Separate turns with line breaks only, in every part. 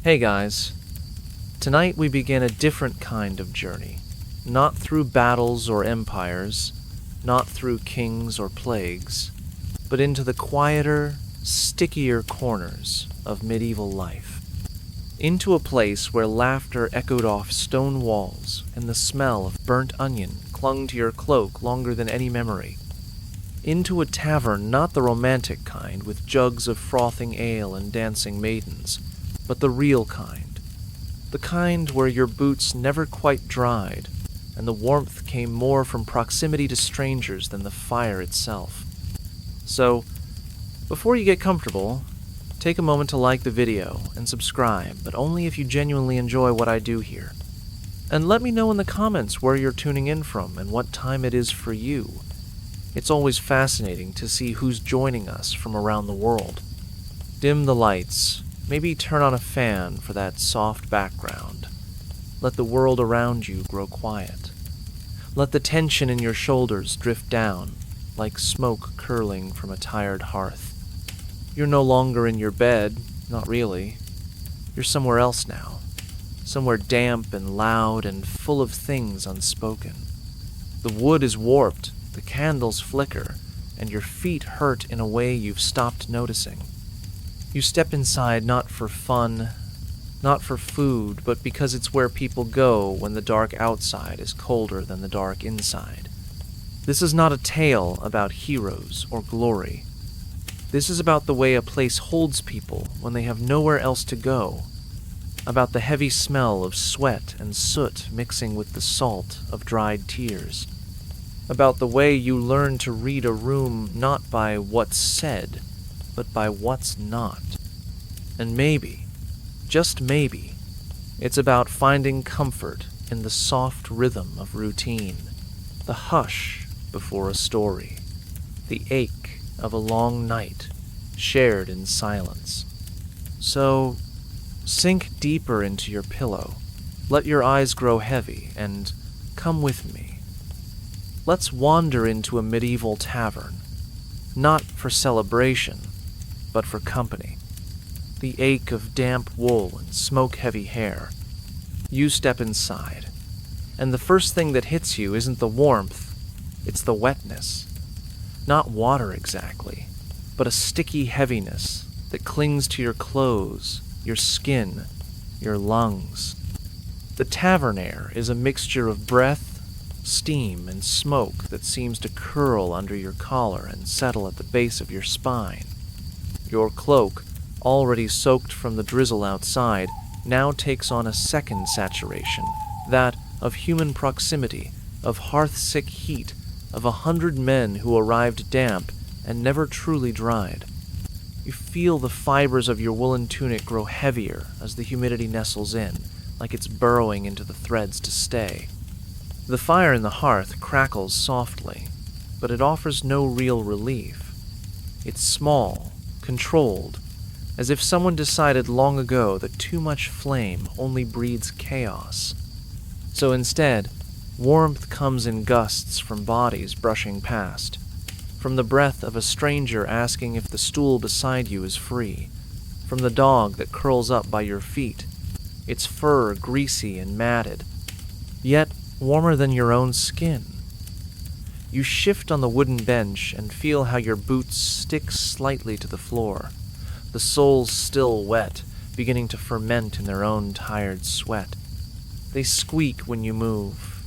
Hey guys, tonight we begin a different kind of journey, not through battles or empires, not through kings or plagues, but into the quieter, stickier corners of medieval life. Into a place where laughter echoed off stone walls and the smell of burnt onion clung to your cloak longer than any memory. Into a tavern not the romantic kind with jugs of frothing ale and dancing maidens, but the real kind. The kind where your boots never quite dried, and the warmth came more from proximity to strangers than the fire itself. So, before you get comfortable, take a moment to like the video and subscribe, but only if you genuinely enjoy what I do here. And let me know in the comments where you're tuning in from and what time it is for you. It's always fascinating to see who's joining us from around the world. Dim the lights. Maybe turn on a fan for that soft background. Let the world around you grow quiet. Let the tension in your shoulders drift down, like smoke curling from a tired hearth. You're no longer in your bed, not really. You're somewhere else now. Somewhere damp and loud and full of things unspoken. The wood is warped, the candles flicker, and your feet hurt in a way you've stopped noticing. You step inside not for fun, not for food, but because it's where people go when the dark outside is colder than the dark inside. This is not a tale about heroes or glory. This is about the way a place holds people when they have nowhere else to go, about the heavy smell of sweat and soot mixing with the salt of dried tears, about the way you learn to read a room not by what's said, but by what's not. And maybe, just maybe, it's about finding comfort in the soft rhythm of routine, the hush before a story, the ache of a long night shared in silence. So, sink deeper into your pillow, let your eyes grow heavy, and come with me. Let's wander into a medieval tavern, not for celebration, but for company. The ache of damp wool and smoke-heavy hair. You step inside, and the first thing that hits you isn't the warmth, it's the wetness. Not water exactly, but a sticky heaviness that clings to your clothes, your skin, your lungs. The tavern air is a mixture of breath, steam, and smoke that seems to curl under your collar and settle at the base of your spine. Your cloak, already soaked from the drizzle outside, now takes on a second saturation, that of human proximity, of hearth-sick heat, of 100 men who arrived damp and never truly dried. You feel the fibers of your woolen tunic grow heavier as the humidity nestles in, like it's burrowing into the threads to stay. The fire in the hearth crackles softly, but it offers no real relief. It's small, controlled, as if someone decided long ago that too much flame only breeds chaos. So instead, warmth comes in gusts from bodies brushing past, from the breath of a stranger asking if the stool beside you is free, from the dog that curls up by your feet, its fur greasy and matted, yet warmer than your own skin. You shift on the wooden bench and feel how your boots stick slightly to the floor, the soles still wet, beginning to ferment in their own tired sweat. They squeak when you move,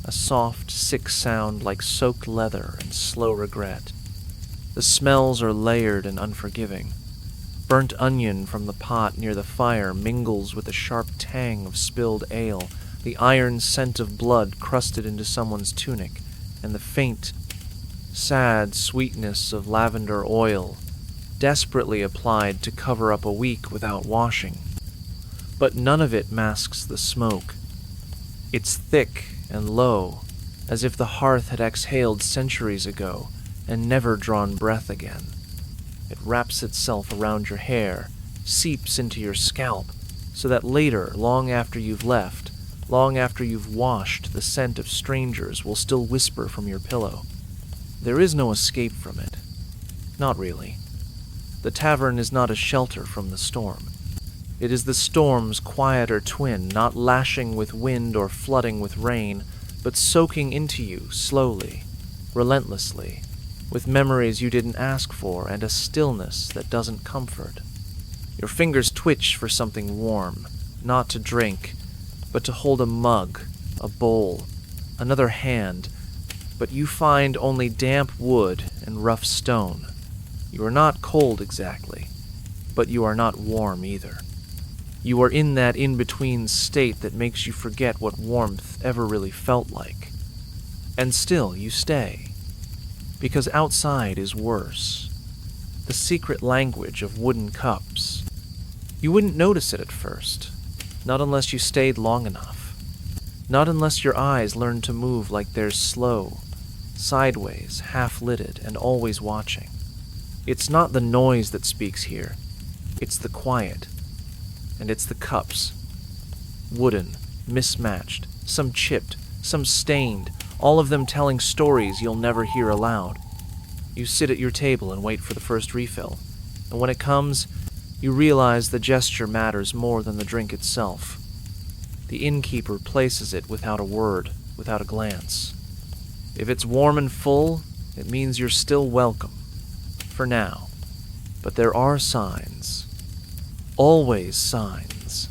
a soft, sick sound like soaked leather and slow regret. The smells are layered and unforgiving. Burnt onion from the pot near the fire mingles with the sharp tang of spilled ale, the iron scent of blood crusted into someone's tunic, and the faint, sad sweetness of lavender oil, desperately applied to cover up a week without washing. But none of it masks the smoke. It's thick and low, as if the hearth had exhaled centuries ago and never drawn breath again. It wraps itself around your hair, seeps into your scalp, so that later, long after you've left, long after you've washed, the scent of strangers will still whisper from your pillow. There is no escape from it. Not really. The tavern is not a shelter from the storm. It is the storm's quieter twin, not lashing with wind or flooding with rain, but soaking into you slowly, relentlessly, with memories you didn't ask for and a stillness that doesn't comfort. Your fingers twitch for something warm, not to drink, but to hold a mug, a bowl, another hand, but you find only damp wood and rough stone. You are not cold exactly, but you are not warm either. You are in that in-between state that makes you forget what warmth ever really felt like. And still you stay, because outside is worse. The secret language of wooden cups. You wouldn't notice it at first, not unless you stayed long enough. Not unless your eyes learned to move like they're slow, sideways, half-lidded, and always watching. It's not the noise that speaks here. It's the quiet. And it's the cups. Wooden, mismatched, some chipped, some stained, all of them telling stories you'll never hear aloud. You sit at your table and wait for the first refill, and when it comes, you realize the gesture matters more than the drink itself. The innkeeper places it without a word, without a glance. If it's warm and full, it means you're still welcome. For now. But there are signs. Always signs.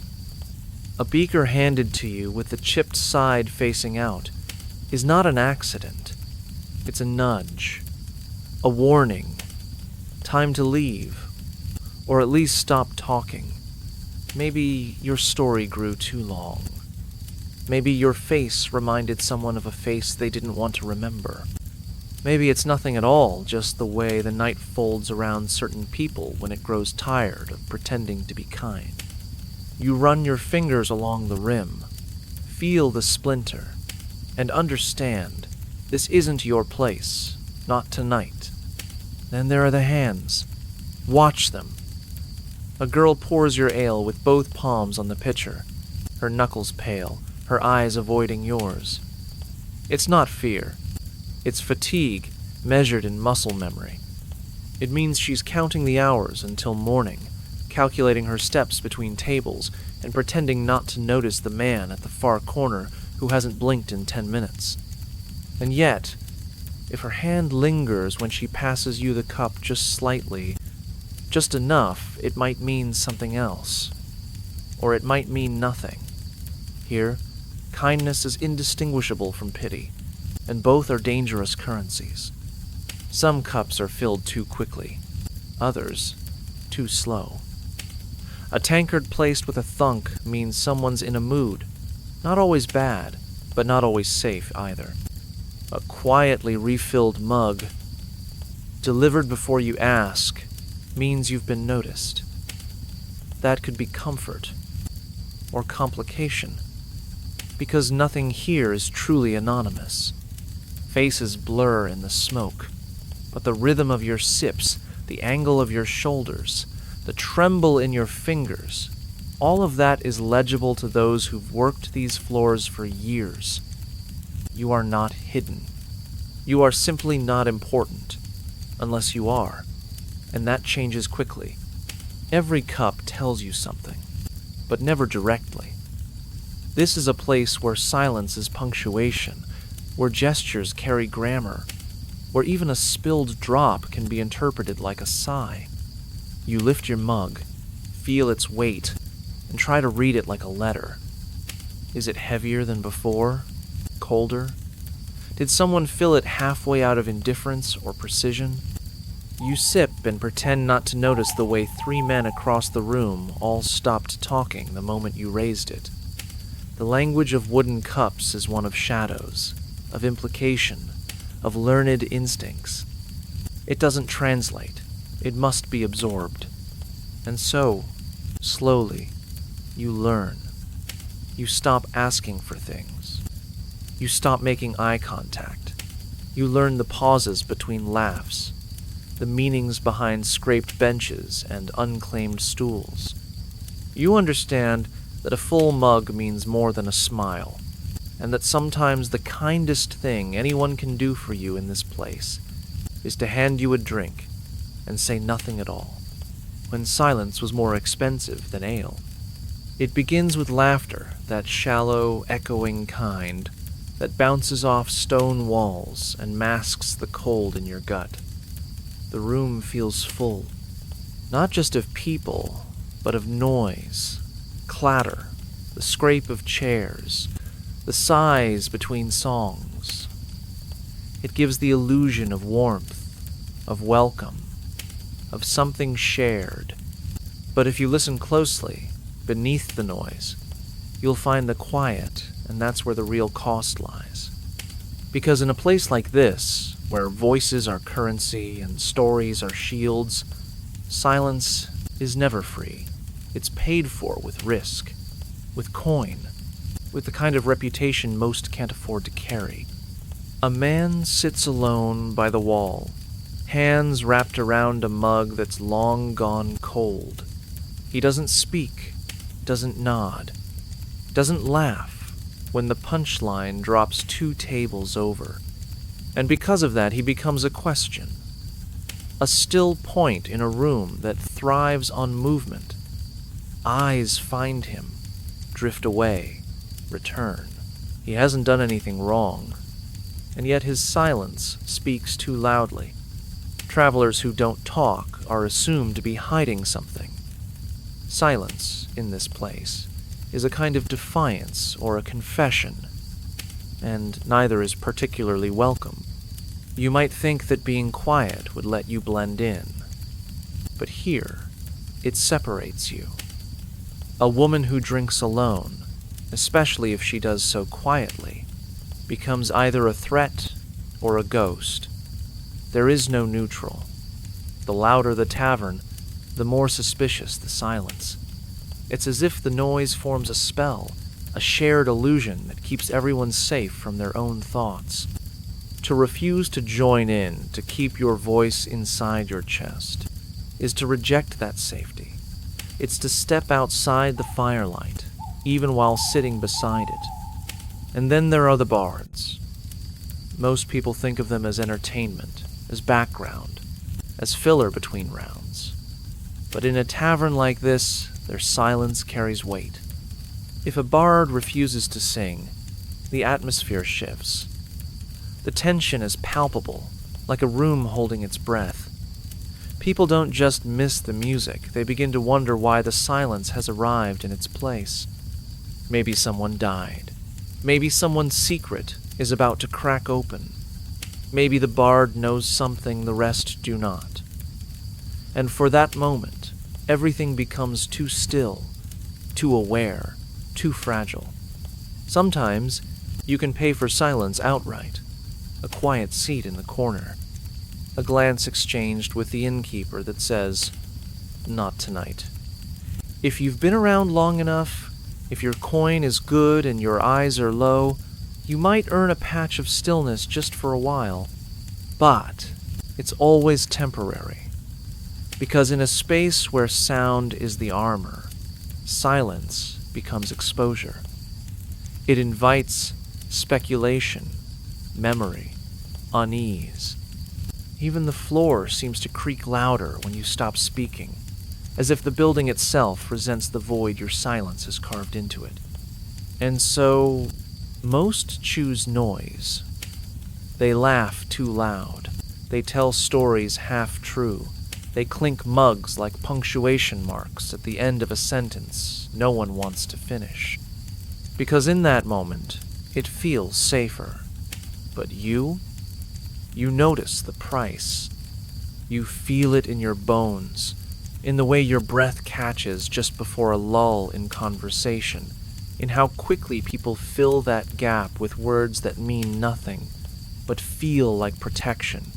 A beaker handed to you with the chipped side facing out is not an accident. It's a nudge. A warning. Time to leave. Or at least stop talking. Maybe your story grew too long. Maybe your face reminded someone of a face they didn't want to remember. Maybe it's nothing at all, just the way the night folds around certain people when it grows tired of pretending to be kind. You run your fingers along the rim, feel the splinter, and understand this isn't your place, not tonight. Then there are the hands. Watch them. A girl pours your ale with both palms on the pitcher, her knuckles pale, her eyes avoiding yours. It's not fear. It's fatigue, measured in muscle memory. It means she's counting the hours until morning, calculating her steps between tables, and pretending not to notice the man at the far corner who hasn't blinked in 10 minutes. And yet, if her hand lingers when she passes you the cup just slightly, just enough, it might mean something else. Or it might mean nothing. Here, kindness is indistinguishable from pity, and both are dangerous currencies. Some cups are filled too quickly, others too slow. A tankard placed with a thunk means someone's in a mood, not always bad, but not always safe either. A quietly refilled mug, delivered before you ask, means you've been noticed. That could be comfort, or complication, because nothing here is truly anonymous. Faces blur in the smoke, but the rhythm of your sips, the angle of your shoulders, the tremble in your fingers, all of that is legible to those who've worked these floors for years. You are not hidden. You are simply not important, unless you are, and that changes quickly. Every cup tells you something, but never directly. This is a place where silence is punctuation, where gestures carry grammar, where even a spilled drop can be interpreted like a sigh. You lift your mug, feel its weight, and try to read it like a letter. Is it heavier than before? Colder? Did someone fill it halfway out of indifference or precision? You sip and pretend not to notice the way 3 men across the room all stopped talking the moment you raised it. The language of wooden cups is one of shadows, of implication, of learned instincts. It doesn't translate. It must be absorbed. And so, slowly, you learn. You stop asking for things. You stop making eye contact. You learn the pauses between laughs, the meanings behind scraped benches and unclaimed stools. You understand that a full mug means more than a smile, and that sometimes the kindest thing anyone can do for you in this place is to hand you a drink and say nothing at all, when silence was more expensive than ale. It begins with laughter, that shallow, echoing kind that bounces off stone walls and masks the cold in your gut. The room feels full, not just of people, but of noise, clatter, the scrape of chairs, the sighs between songs. It gives the illusion of warmth, of welcome, of something shared. But if you listen closely, beneath the noise, you'll find the quiet, and that's where the real cost lies. Because in a place like this, where voices are currency and stories are shields, silence is never free. It's paid for with risk, with coin, with the kind of reputation most can't afford to carry. A man sits alone by the wall, hands wrapped around a mug that's long gone cold. He doesn't speak, doesn't nod, doesn't laugh when the punchline drops 2 tables over. And because of that, he becomes a question. A still point in a room that thrives on movement. Eyes find him, drift away, return. He hasn't done anything wrong, and yet his silence speaks too loudly. Travelers who don't talk are assumed to be hiding something. Silence, in this place, is a kind of defiance or a confession, and neither is particularly welcome. You might think that being quiet would let you blend in, but here, it separates you. A woman who drinks alone, especially if she does so quietly, becomes either a threat or a ghost. There is no neutral. The louder the tavern, the more suspicious the silence. It's as if the noise forms a spell, a shared illusion that keeps everyone safe from their own thoughts. To refuse to join in, to keep your voice inside your chest, is to reject that safety. It's to step outside the firelight, even while sitting beside it. And then there are the bards. Most people think of them as entertainment, as background, as filler between rounds. But in a tavern like this, their silence carries weight. If a bard refuses to sing, the atmosphere shifts. The tension is palpable, like a room holding its breath. People don't just miss the music, they begin to wonder why the silence has arrived in its place. Maybe someone died. Maybe someone's secret is about to crack open. Maybe the bard knows something the rest do not. And for that moment, everything becomes too still, too aware, too fragile. Sometimes, you can pay for silence outright. A quiet seat in the corner. A glance exchanged with the innkeeper that says, "Not tonight." If you've been around long enough, if your coin is good and your eyes are low, you might earn a patch of stillness just for a while. But it's always temporary. Because in a space where sound is the armor, silence becomes exposure. It invites speculation, memory, unease. Even the floor seems to creak louder when you stop speaking, as if the building itself resents the void your silence has carved into it. And so, most choose noise. They laugh too loud. They tell stories half true. They clink mugs like punctuation marks at the end of a sentence no one wants to finish. Because in that moment, it feels safer. But you notice the price. You feel it in your bones, in the way your breath catches just before a lull in conversation, in how quickly people fill that gap with words that mean nothing, but feel like protection.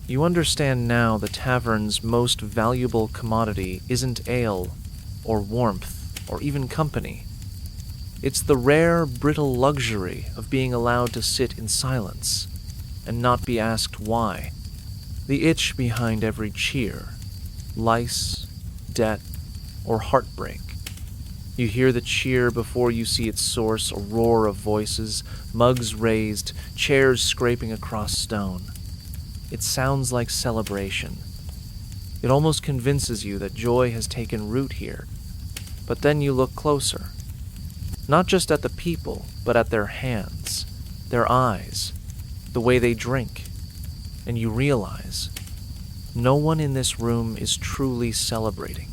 You understand now the tavern's most valuable commodity isn't ale, or warmth, or even company. It's the rare, brittle luxury of being allowed to sit in silence and not be asked why. The itch behind every cheer, lice, debt, or heartbreak. You hear the cheer before you see its source, a roar of voices, mugs raised, chairs scraping across stone. It sounds like celebration. It almost convinces you that joy has taken root here. But then you look closer. Not just at the people, but at their hands, their eyes, the way they drink. And you realize, no one in this room is truly celebrating.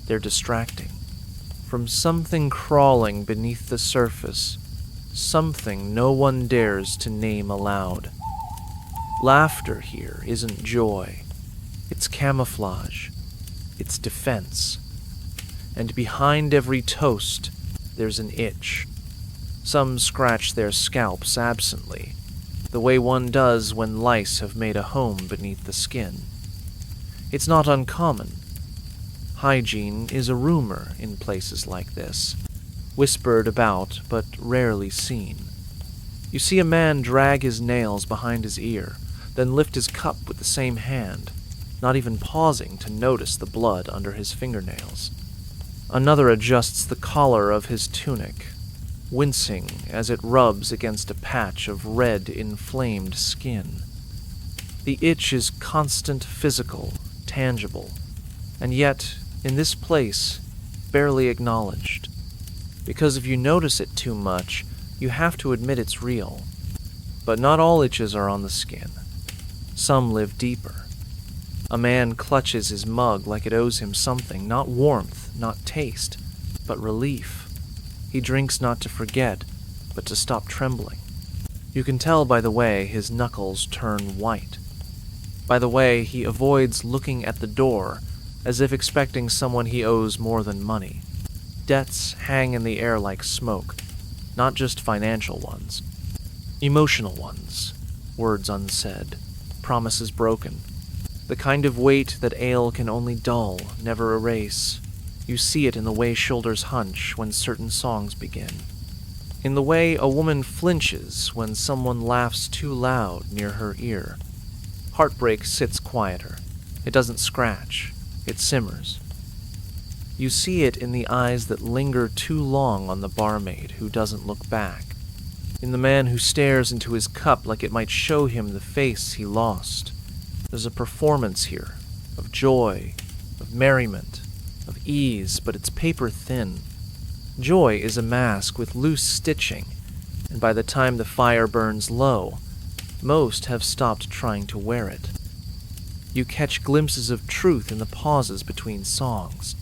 They're distracting. From something crawling beneath the surface, something no one dares to name aloud. Laughter here isn't joy. It's camouflage. It's defense. And behind every toast, there's an itch. Some scratch their scalps absently, the way one does when lice have made a home beneath the skin. It's not uncommon. Hygiene is a rumor in places like this, whispered about but rarely seen. You see a man drag his nails behind his ear, then lift his cup with the same hand, not even pausing to notice the blood under his fingernails. Another adjusts the collar of his tunic, wincing as it rubs against a patch of red, inflamed skin. The itch is constant, physical, tangible, and yet, in this place, barely acknowledged. Because if you notice it too much, you have to admit it's real. But not all itches are on the skin. Some live deeper. A man clutches his mug like it owes him something, not warmth, not taste, but relief. He drinks not to forget, but to stop trembling. You can tell by the way his knuckles turn white, by the way he avoids looking at the door as if expecting someone he owes more than money. Debts hang in the air like smoke, not just financial ones. Emotional ones, words unsaid, promises broken. The kind of weight that ale can only dull, never erase. You see it in the way shoulders hunch when certain songs begin. In the way a woman flinches when someone laughs too loud near her ear. Heartbreak sits quieter. It doesn't scratch. It simmers. You see it in the eyes that linger too long on the barmaid who doesn't look back. In the man who stares into his cup like it might show him the face he lost. There's a performance here, of joy, of merriment, of ease, but it's paper thin. Joy is a mask with loose stitching, and by the time the fire burns low, most have stopped trying to wear it. You catch glimpses of truth in the pauses between songs.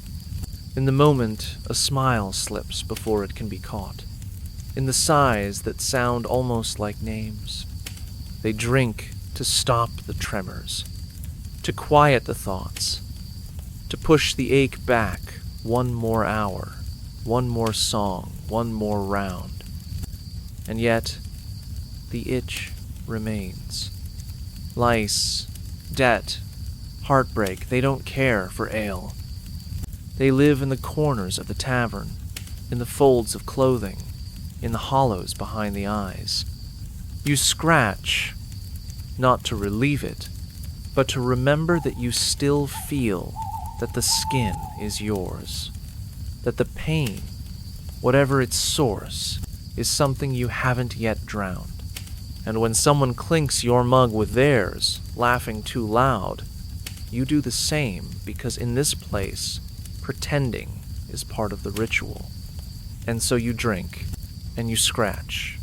In the moment, a smile slips before it can be caught. In the sighs that sound almost like names. They drink to stop the tremors, to quiet the thoughts, to push the ache back one more hour, one more song, one more round. And yet, the itch remains. Lice, debt, heartbreak, they don't care for ale. They live in the corners of the tavern, in the folds of clothing, in the hollows behind the eyes. You scratch, not to relieve it, but to remember that you still feel that the skin is yours, that the pain, whatever its source, is something you haven't yet drowned. And when someone clinks your mug with theirs, laughing too loud, you do the same because in this place, pretending is part of the ritual. And so you drink, and you scratch,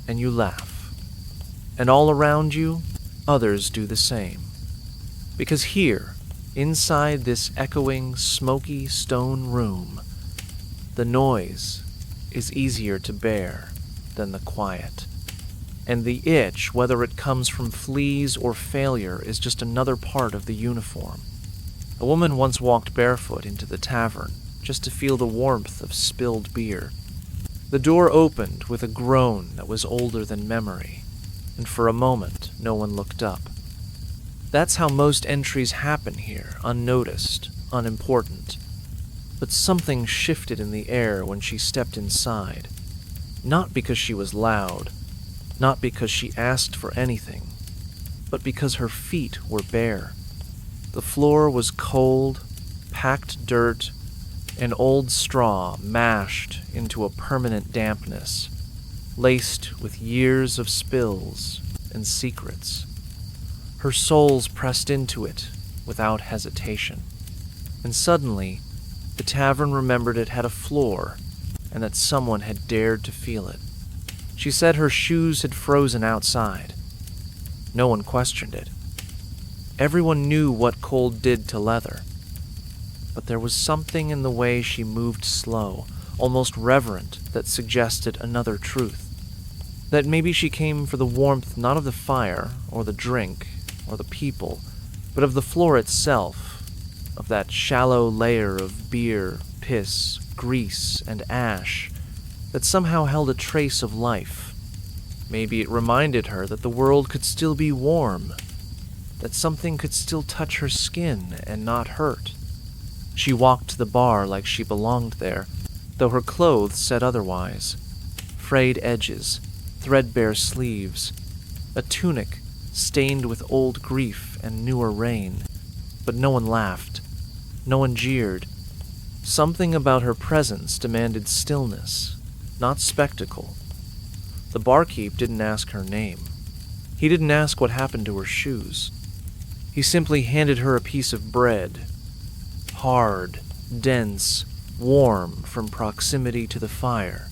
and you laugh. And all around you, others do the same. Because here, inside this echoing, smoky stone room, the noise is easier to bear than the quiet. And the itch, whether it comes from fleas or failure, is just another part of the uniform. A woman once walked barefoot into the tavern, just to feel the warmth of spilled beer. The door opened with a groan that was older than memory, and for a moment no one looked up. That's how most entries happen here, unnoticed, unimportant. But something shifted in the air when she stepped inside. Not because she was loud, not because she asked for anything, but because her feet were bare. The floor was cold, packed dirt, and old straw mashed into a permanent dampness, laced with years of spills and secrets. Her soles pressed into it without hesitation, and suddenly The tavern remembered it had a floor, and that someone had dared to feel it. She said her shoes had frozen outside. No one questioned it. Everyone knew what cold did to leather. But there was something in the way she moved slow, almost reverent, that suggested another truth. That maybe she came for the warmth not of the fire, or the drink, or the people, but of the floor itself, of that shallow layer of beer, piss, grease, and ash that somehow held a trace of life. Maybe it reminded her that the world could still be warm, that something could still touch her skin and not hurt. She walked to the bar like she belonged there, though her clothes said otherwise. Frayed edges, threadbare sleeves, a tunic stained with old grief and newer rain. But no one laughed. No one jeered. Something about her presence demanded stillness, not spectacle. The barkeep didn't ask her name. He didn't ask what happened to her shoes. He simply handed her a piece of bread, hard, dense, warm from proximity to the fire.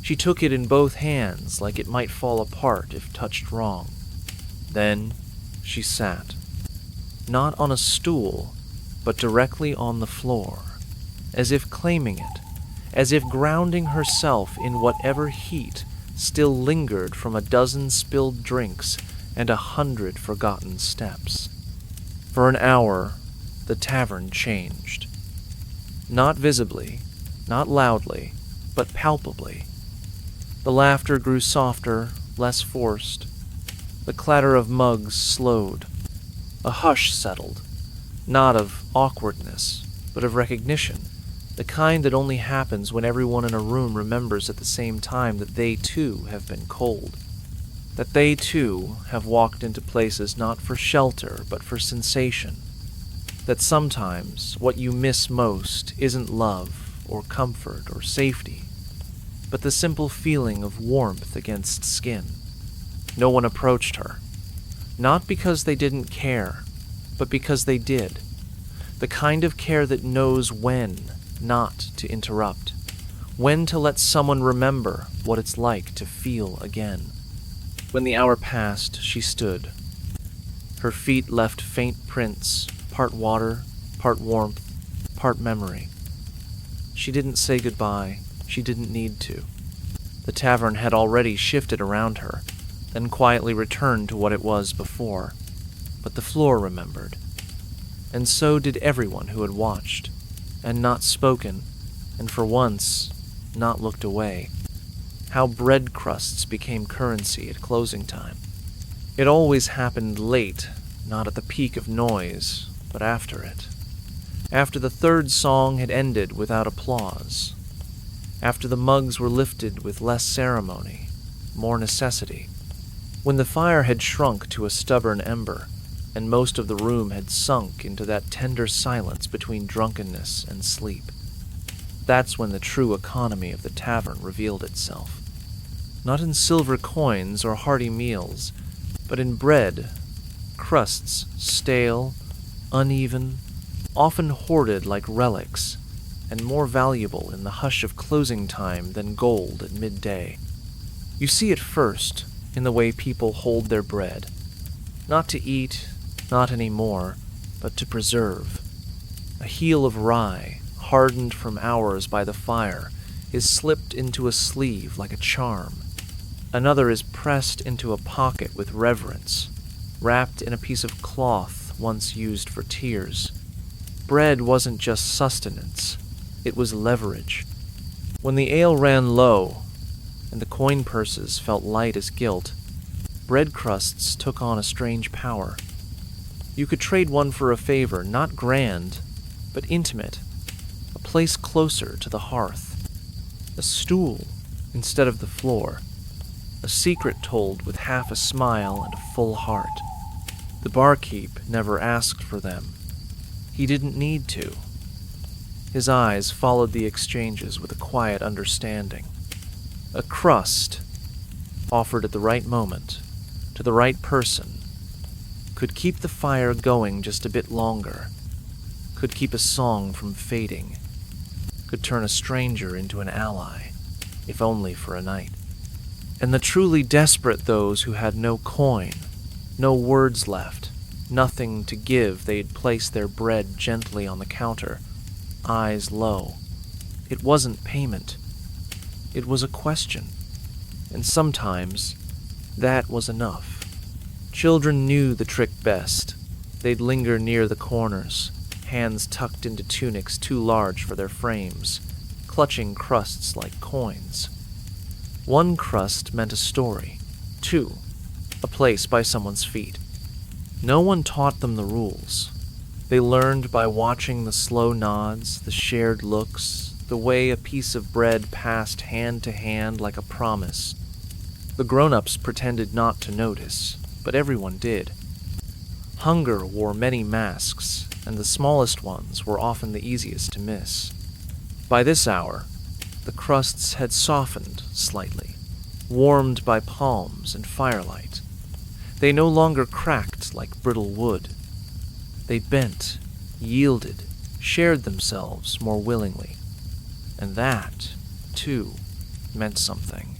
She took it in both hands like it might fall apart if touched wrong. Then she sat, not on a stool, but directly on the floor, as if claiming it, as if grounding herself in whatever heat still lingered from a dozen spilled drinks and 100 forgotten steps. For an hour, the tavern changed. Not visibly, not loudly, but palpably. The laughter grew softer, less forced. The clatter of mugs slowed. A hush settled, not of awkwardness, but of recognition, the kind that only happens when everyone in a room remembers at the same time that they too have been cold, that they too have walked into places not for shelter but for sensation, that sometimes what you miss most isn't love or comfort or safety, but the simple feeling of warmth against skin. No one approached her, not because they didn't care, but because they did, the kind of care that knows when not to interrupt, when to let someone remember what it's like to feel again. When the hour passed, she stood. Her feet left faint prints, part water, part warmth, part memory. She didn't say goodbye. She didn't need to. The tavern had already shifted around her, then quietly returned to what it was before. But the floor remembered. And so did everyone who had watched, and not spoken, and for once, not looked away. How bread crusts became currency at closing time. It always happened late, not at the peak of noise, but after it. After the third song had ended without applause. After the mugs were lifted with less ceremony, more necessity. When the fire had shrunk to a stubborn ember, and most of the room had sunk into that tender silence between drunkenness and sleep. That's when the true economy of the tavern revealed itself. Not in silver coins or hearty meals, but in bread, crusts stale, uneven, often hoarded like relics, and more valuable in the hush of closing time than gold at midday. You see it first in the way people hold their bread, not to eat, not anymore, but to preserve. A heel of rye, hardened from hours by the fire, is slipped into a sleeve like a charm. Another is pressed into a pocket with reverence, wrapped in a piece of cloth once used for tears. Bread wasn't just sustenance, it was leverage. When the ale ran low, and the coin purses felt light as gilt, bread crusts took on a strange power. You could trade one for a favor, not grand, but intimate, a place closer to the hearth, a stool instead of the floor, a secret told with half a smile and a full heart. The barkeep never asked for them. He didn't need to. His eyes followed the exchanges with a quiet understanding. A crust, offered at the right moment, to the right person, could keep the fire going just a bit longer, could keep a song from fading. could turn a stranger into an ally, if only for a night. And the truly desperate those who had no coin, no words left, nothing to give, they'd place their bread gently on the counter, eyes low. It wasn't payment. It was a question. And sometimes that was enough. Children knew the trick best. They'd linger near the corners, hands tucked into tunics too large for their frames, clutching crusts like coins. One crust meant a story. Two, a place by someone's feet. No one taught them the rules. They learned by watching the slow nods, the shared looks, the way a piece of bread passed hand to hand like a promise. The grown-ups pretended not to notice, but everyone did. Hunger wore many masks, and the smallest ones were often the easiest to miss. By this hour, the crusts had softened slightly, warmed by palms and firelight. They no longer cracked like brittle wood. They bent, yielded, shared themselves more willingly. And that, too, meant something.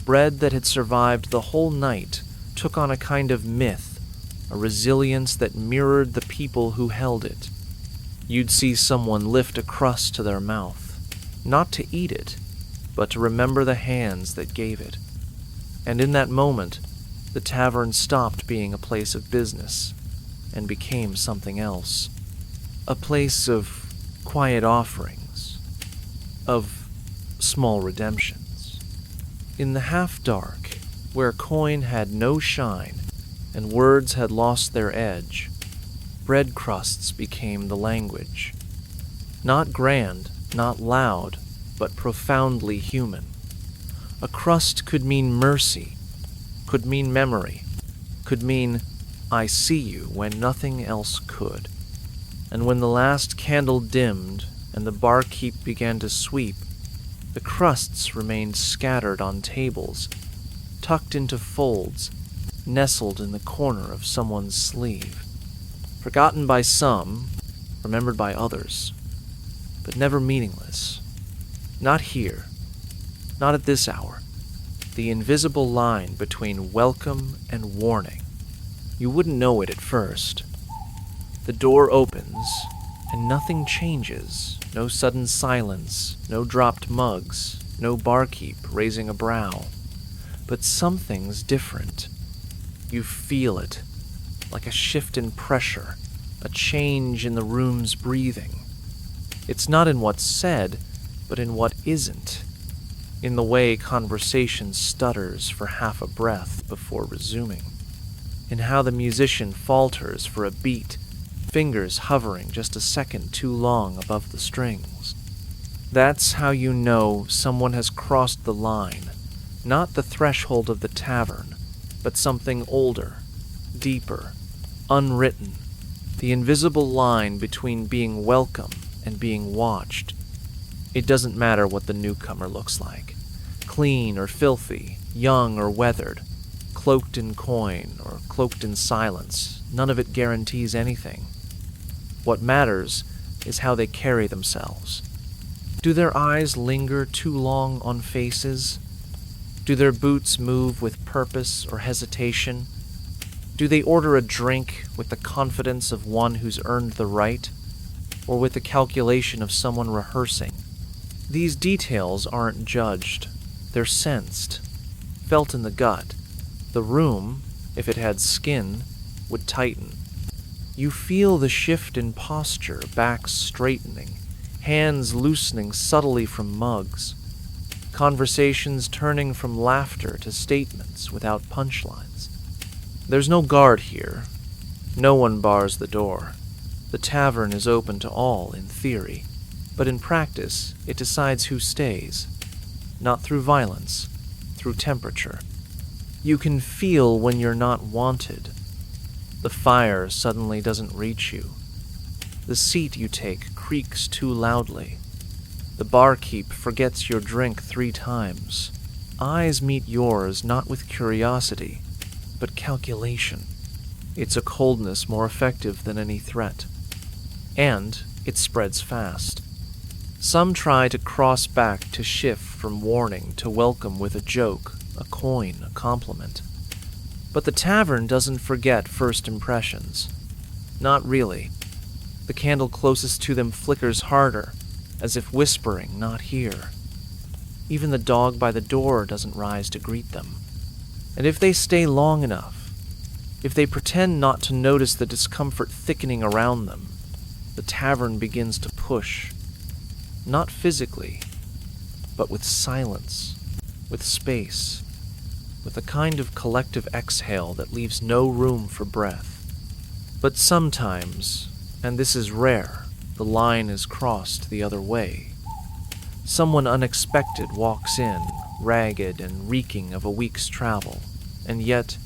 Bread that had survived the whole night took on a kind of myth, a resilience that mirrored the people who held it. You'd see someone lift a crust to their mouth, not to eat it, but to remember the hands that gave it. And in that moment, the tavern stopped being a place of business and became something else. A place of quiet offerings, of small redemptions. In the half-dark, where coin had no shine and words had lost their edge, bread crusts became the language. Not grand, not loud, but profoundly human. A crust could mean mercy, could mean memory, could mean I see you when nothing else could. And when the last candle dimmed and the barkeep began to sweep, the crusts remained scattered on tables, tucked into folds, nestled in the corner of someone's sleeve. Forgotten by some, remembered by others, but never meaningless. Not here, not at this hour. The invisible line between welcome and warning. You wouldn't know it at first. The door opens, and nothing changes. No sudden silence, no dropped mugs, no barkeep raising a brow. But something's different. You feel it, like a shift in pressure, a change in the room's breathing. It's not in what's said, but in what isn't. In the way conversation stutters for half a breath before resuming. In how the musician falters for a beat, fingers hovering just a second too long above the strings. That's how you know someone has crossed the line, not the threshold of the tavern, but something older, deeper, unwritten, the invisible line between being welcome and being watched. It doesn't matter what the newcomer looks like, clean or filthy, young or weathered, cloaked in coin or cloaked in silence. None of it guarantees anything. What matters is how they carry themselves. Do their eyes linger too long on faces? Do their boots move with purpose or hesitation? Do they order a drink with the confidence of one who's earned the right, or with the calculation of someone rehearsing? These details aren't judged. They're sensed, felt in the gut. The room, if it had skin, would tighten. You feel the shift in posture, backs straightening, hands loosening subtly from mugs, conversations turning from laughter to statements without punchlines. There's no guard here. No one bars the door. The tavern is open to all in theory, but in practice it decides who stays. Not through violence, through temperature. You can feel when you're not wanted. The fire suddenly doesn't reach you. The seat you take creaks too loudly. The barkeep forgets your drink 3 times. Eyes meet yours not with curiosity, but calculation. It's a coldness more effective than any threat. And it spreads fast. Some try to cross back to shift from warning to welcome with a joke, a coin, a compliment. But the tavern doesn't forget first impressions. Not really. The candle closest to them flickers harder, as if whispering, "Not here." Even the dog by the door doesn't rise to greet them. And if they stay long enough, if they pretend not to notice the discomfort thickening around them, the tavern begins to push. Not physically, but with silence, with space, with a kind of collective exhale that leaves no room for breath. But sometimes, and this is rare, the line is crossed the other way. Someone unexpected walks in, ragged and reeking of a week's travel, and yet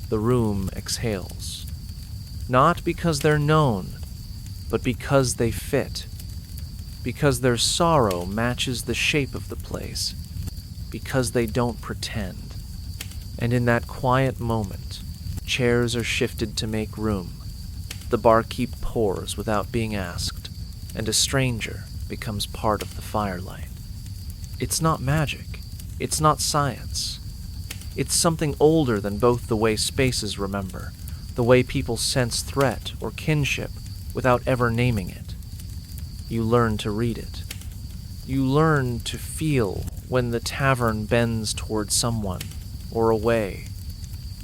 the room exhales. Not because they're known, but because they fit. Because their sorrow matches the shape of the place. Because they don't pretend. And in that quiet moment, chairs are shifted to make room. The barkeep pours without being asked, and a stranger becomes part of the firelight. It's not magic. It's not science. It's something older than both the way spaces remember, the way people sense threat or kinship without ever naming it. You learn to read it. You learn to feel when the tavern bends toward someone or away.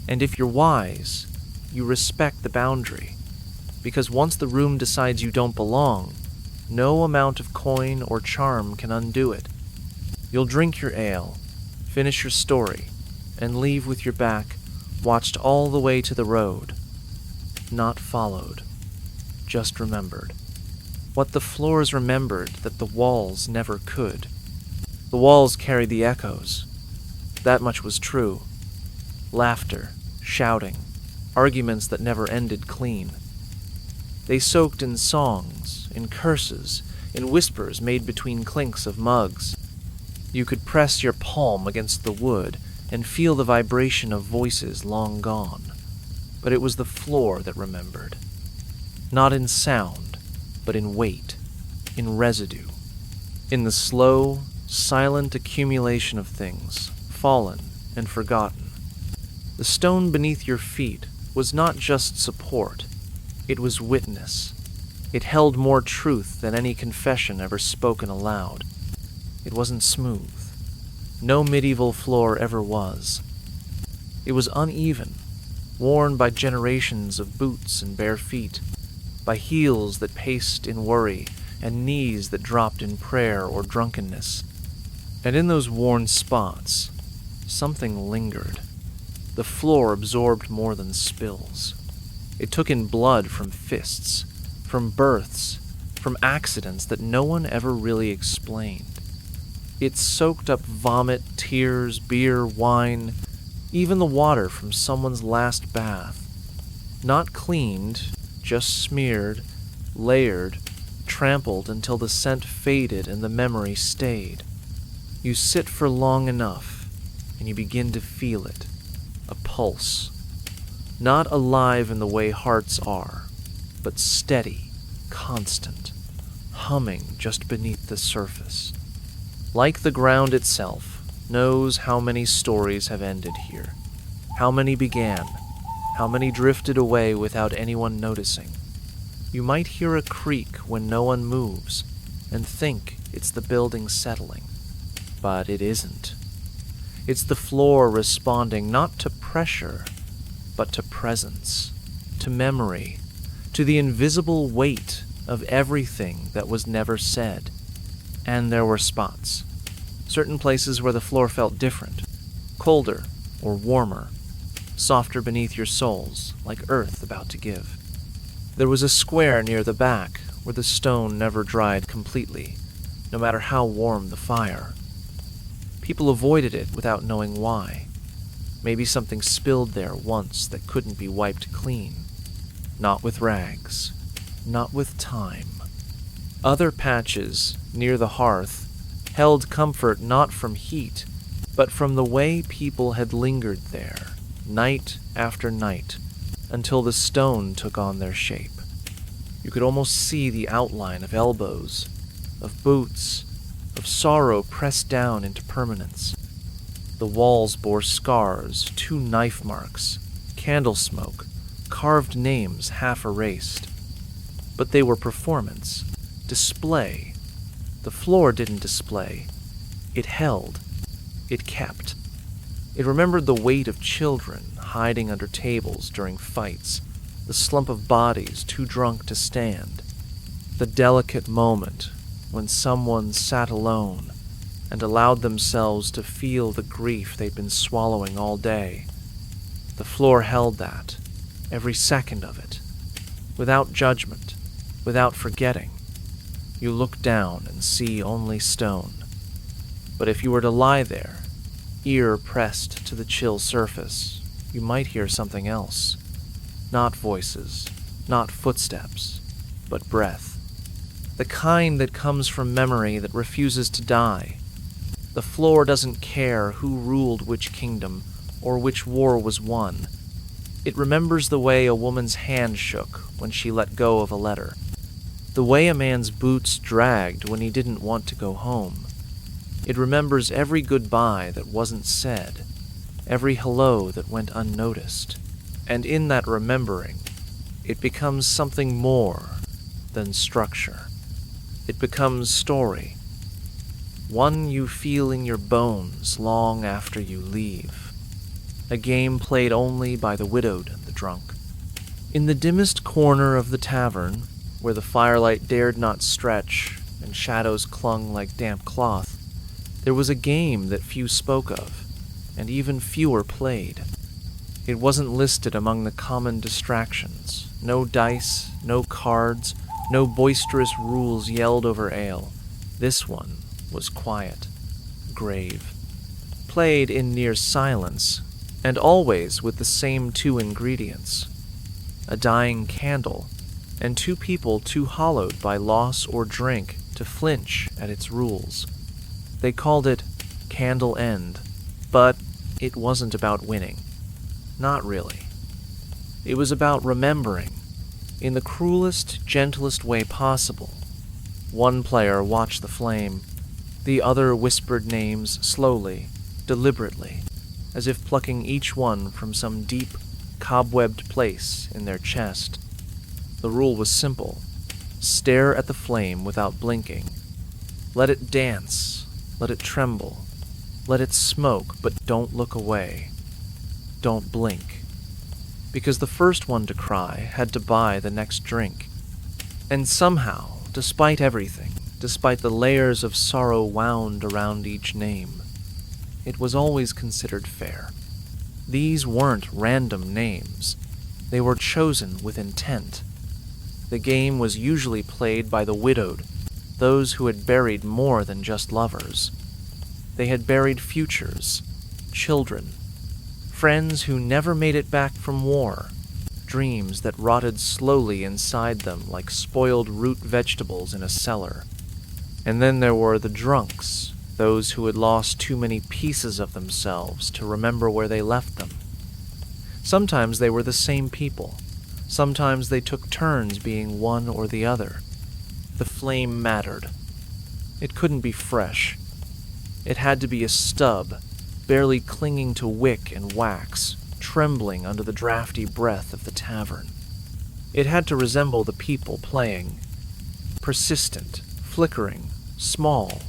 And if you're wise, you respect the boundary, because once the room decides you don't belong, no amount of coin or charm can undo it. You'll drink your ale, finish your story, and leave with your back watched all the way to the road. Not followed, just remembered. What the floors remembered that the walls never could. The walls carried the echoes. That much was true. Laughter, shouting, arguments that never ended clean. They soaked in songs, in curses, in whispers made between clinks of mugs. You could press your palm against the wood and feel the vibration of voices long gone. But it was the floor that remembered. Not in sound, but in weight, in residue, in the slow, silent accumulation of things, fallen and forgotten. The stone beneath your feet was not just support, it was witness. It held more truth than any confession ever spoken aloud. It wasn't smooth. No medieval floor ever was. It was uneven, worn by generations of boots and bare feet, by heels that paced in worry and knees that dropped in prayer or drunkenness. And in those worn spots, something lingered. The floor absorbed more than spills. It took in blood from fists, from births, from accidents that no one ever really explained. It soaked up vomit, tears, beer, wine, even the water from someone's last bath. Not cleaned, just smeared, layered, trampled until the scent faded and the memory stayed. You sit for long enough, and you begin to feel it. A pulse. Not alive in the way hearts are, but steady, constant, humming just beneath the surface. Like the ground itself, knows how many stories have ended here, how many began, how many drifted away without anyone noticing. You might hear a creak when no one moves, and think it's the building settling, but it isn't. It's the floor responding not to pressure, but to presence, to memory, to the invisible weight of everything that was never said. And there were spots, certain places where the floor felt different, colder or warmer, softer beneath your soles, like earth about to give. There was a square near the back where the stone never dried completely, no matter how warm the fire. People avoided it without knowing why. Maybe something spilled there once that couldn't be wiped clean. Not with rags. Not with time. Other patches, near the hearth, held comfort not from heat, but from the way people had lingered there, night after night, until the stone took on their shape. You could almost see the outline of elbows, of boots, of sorrow pressed down into permanence. The walls bore scars, 2 knife marks, candle smoke, carved names half erased. But they were performance, display. The floor didn't display. It held. It kept. It remembered the weight of children hiding under tables during fights, the slump of bodies too drunk to stand, the delicate moment when someone sat alone and allowed themselves to feel the grief they'd been swallowing all day. The floor held that, every second of it, without judgment, without forgetting. You look down and see only stone. But if you were to lie there, ear pressed to the chill surface, you might hear something else. Not voices, not footsteps, but breath. The kind that comes from memory that refuses to die. The floor doesn't care who ruled which kingdom or which war was won. It remembers the way a woman's hand shook when she let go of a letter, the way a man's boots dragged when he didn't want to go home. It remembers every goodbye that wasn't said, every hello that went unnoticed. And in that remembering, it becomes something more than structure. It becomes story, one you feel in your bones long after you leave. A game played only by the widowed and the drunk. In the dimmest corner of the tavern, where the firelight dared not stretch and shadows clung like damp cloth, there was a game that few spoke of, and even fewer played. It wasn't listed among the common distractions. No dice, no cards, no boisterous rules yelled over ale. This one was quiet, grave, played in near silence, and always with the same 2 ingredients: a dying candle and 2 people too hollowed by loss or drink to flinch at its rules. They called it Candle End, but it wasn't about winning. Not really. It was about remembering, in the cruelest, gentlest way possible. One player watched the flame. The other whispered names slowly, deliberately, as if plucking each one from some deep, cobwebbed place in their chest. The rule was simple. Stare at the flame without blinking. Let it dance. Let it tremble. Let it smoke, but don't look away. Don't blink. Because the first one to cry had to buy the next drink. And somehow, despite everything, despite the layers of sorrow wound around each name, it was always considered fair. These weren't random names. They were chosen with intent. The game was usually played by the widowed, those who had buried more than just lovers. They had buried futures, children, friends who never made it back from war, dreams that rotted slowly inside them like spoiled root vegetables in a cellar. And then there were the drunks, those who had lost too many pieces of themselves to remember where they left them. Sometimes they were the same people. Sometimes they took turns being one or the other. The flame mattered. It couldn't be fresh. It had to be a stub, barely clinging to wick and wax, trembling under the drafty breath of the tavern. It had to resemble the people playing. Persistent, flickering, small.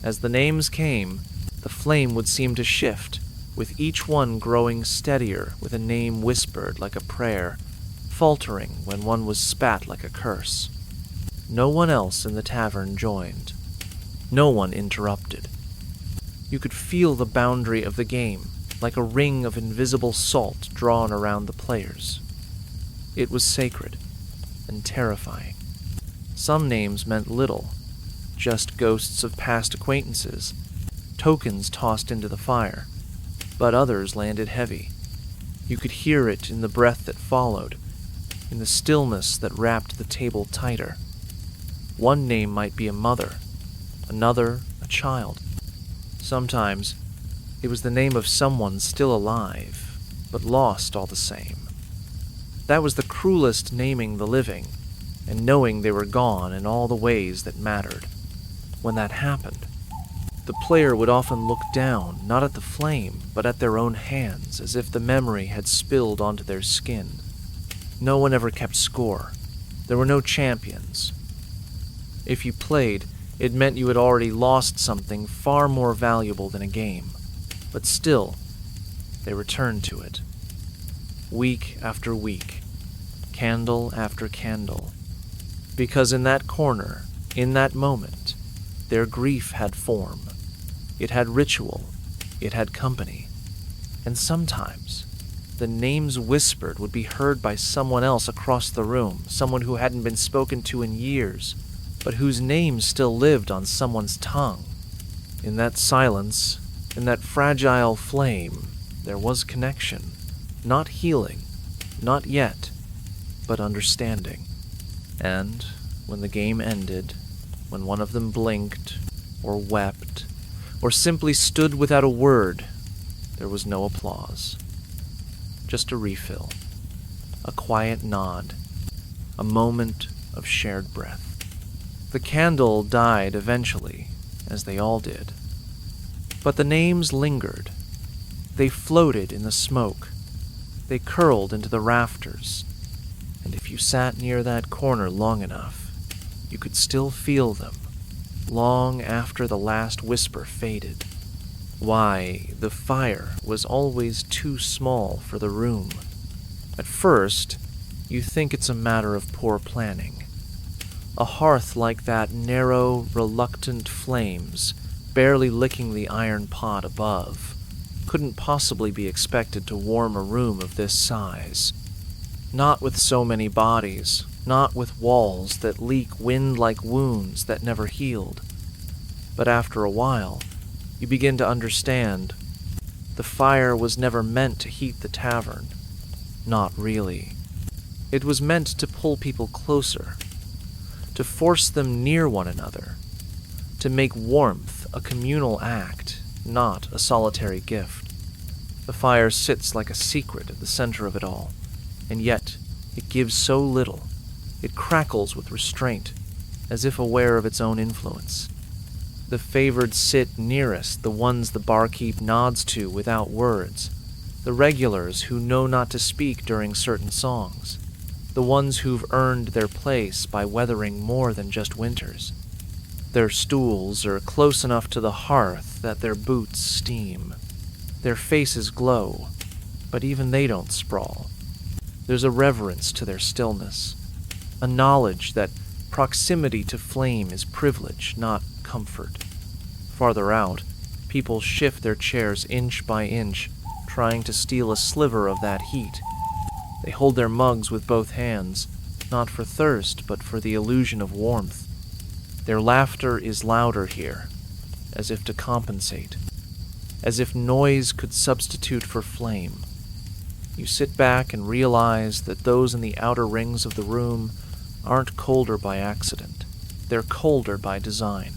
As the names came, the flame would seem to shift, with each one growing steadier with a name whispered like a prayer, faltering when one was spat like a curse. No one else in the tavern joined. No one interrupted. You could feel the boundary of the game, like a ring of invisible salt drawn around the players. It was sacred and terrifying. Some names meant little, just ghosts of past acquaintances, tokens tossed into the fire, but others landed heavy. You could hear it in the breath that followed, in the stillness that wrapped the table tighter. One name might be a mother, another a child. Sometimes it was the name of someone still alive, but lost all the same. That was the cruelest naming the living, and knowing they were gone in all the ways that mattered. when that happened. The player would often look down, not at the flame, but at their own hands, as if the memory had spilled onto their skin. No one ever kept score. There were no champions. If you played, it meant you had already lost something far more valuable than a game. But still, they returned to it. Week after week, candle after candle. Because in that corner, in that moment, their grief had form. It had ritual. It had company. And sometimes, the names whispered would be heard by someone else across the room, someone who hadn't been spoken to in years, but whose name still lived on someone's tongue. In that silence, in that fragile flame, there was connection. Not healing, not yet, but understanding. And when the game ended, when one of them blinked, or wept, or simply stood without a word, there was no applause. Just a refill, a quiet nod, a moment of shared breath. The candle died eventually, as they all did. But the names lingered. They floated in the smoke. They curled into the rafters. And if you sat near that corner long enough, you could still feel them, long after the last whisper faded. Why, the fire was always too small for the room. At first, you think it's a matter of poor planning. A hearth like that narrow, reluctant flames, barely licking the iron pot above, couldn't possibly be expected to warm a room of this size. Not with so many bodies, not with walls that leak wind like wounds that never healed. But after a while, you begin to understand. The fire was never meant to heat the tavern. Not really. It was meant to pull people closer, to force them near one another, to make warmth a communal act, not a solitary gift. The fire sits like a secret at the center of it all, and yet it gives so little. It crackles with restraint, as if aware of its own influence. The favored sit nearest, the ones the barkeep nods to without words, the regulars who know not to speak during certain songs, the ones who've earned their place by weathering more than just winters. Their stools are close enough to the hearth that their boots steam. Their faces glow, but even they don't sprawl. There's a reverence to their stillness, a knowledge that proximity to flame is privilege, not comfort. Farther out, people shift their chairs inch by inch, trying to steal a sliver of that heat. They hold their mugs with both hands, not for thirst, but for the illusion of warmth. Their laughter is louder here, as if to compensate, as if noise could substitute for flame. You sit back and realize that those in the outer rings of the room aren't colder by accident. They're colder by design.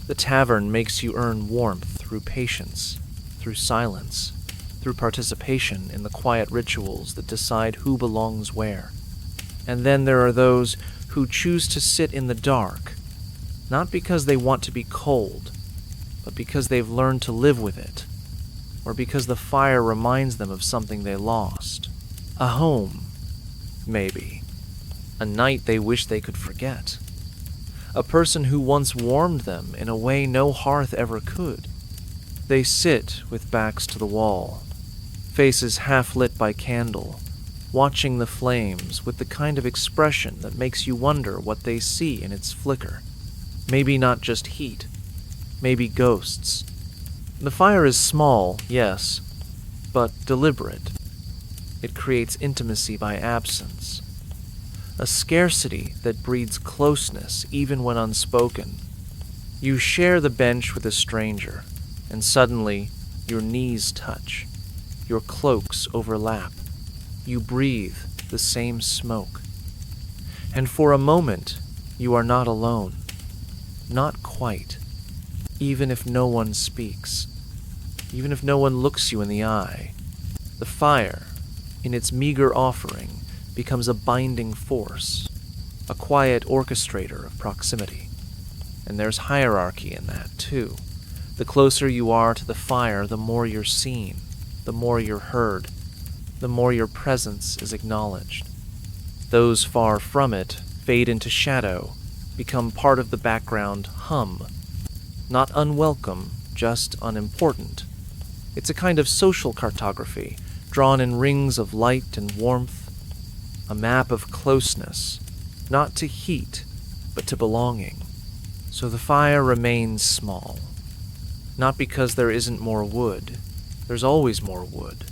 The tavern makes you earn warmth through patience, through silence, through participation in the quiet rituals that decide who belongs where. And then there are those who choose to sit in the dark, not because they want to be cold, but because they've learned to live with it, or because the fire reminds them of something they lost. A home, maybe. A night they wish they could forget. A person who once warmed them in a way no hearth ever could. They sit with backs to the wall, faces half lit by candle, watching the flames with the kind of expression that makes you wonder what they see in its flicker. Maybe not just heat, maybe ghosts. The fire is small, yes, but deliberate. It creates intimacy by absence, a scarcity that breeds closeness even when unspoken. You share the bench with a stranger, and suddenly your knees touch, your cloaks overlap, you breathe the same smoke. And for a moment, you are not alone. Not quite. Even if no one speaks, even if no one looks you in the eye, the fire, in its meager offering, becomes a binding force, a quiet orchestrator of proximity. And there's hierarchy in that, too. The closer you are to the fire, the more you're seen, the more you're heard, the more your presence is acknowledged. Those far from it fade into shadow, become part of the background hum. Not unwelcome, just unimportant. It's a kind of social cartography, drawn in rings of light and warmth, a map of closeness, not to heat, but to belonging. So the fire remains small. Not because there isn't more wood, there's always more wood,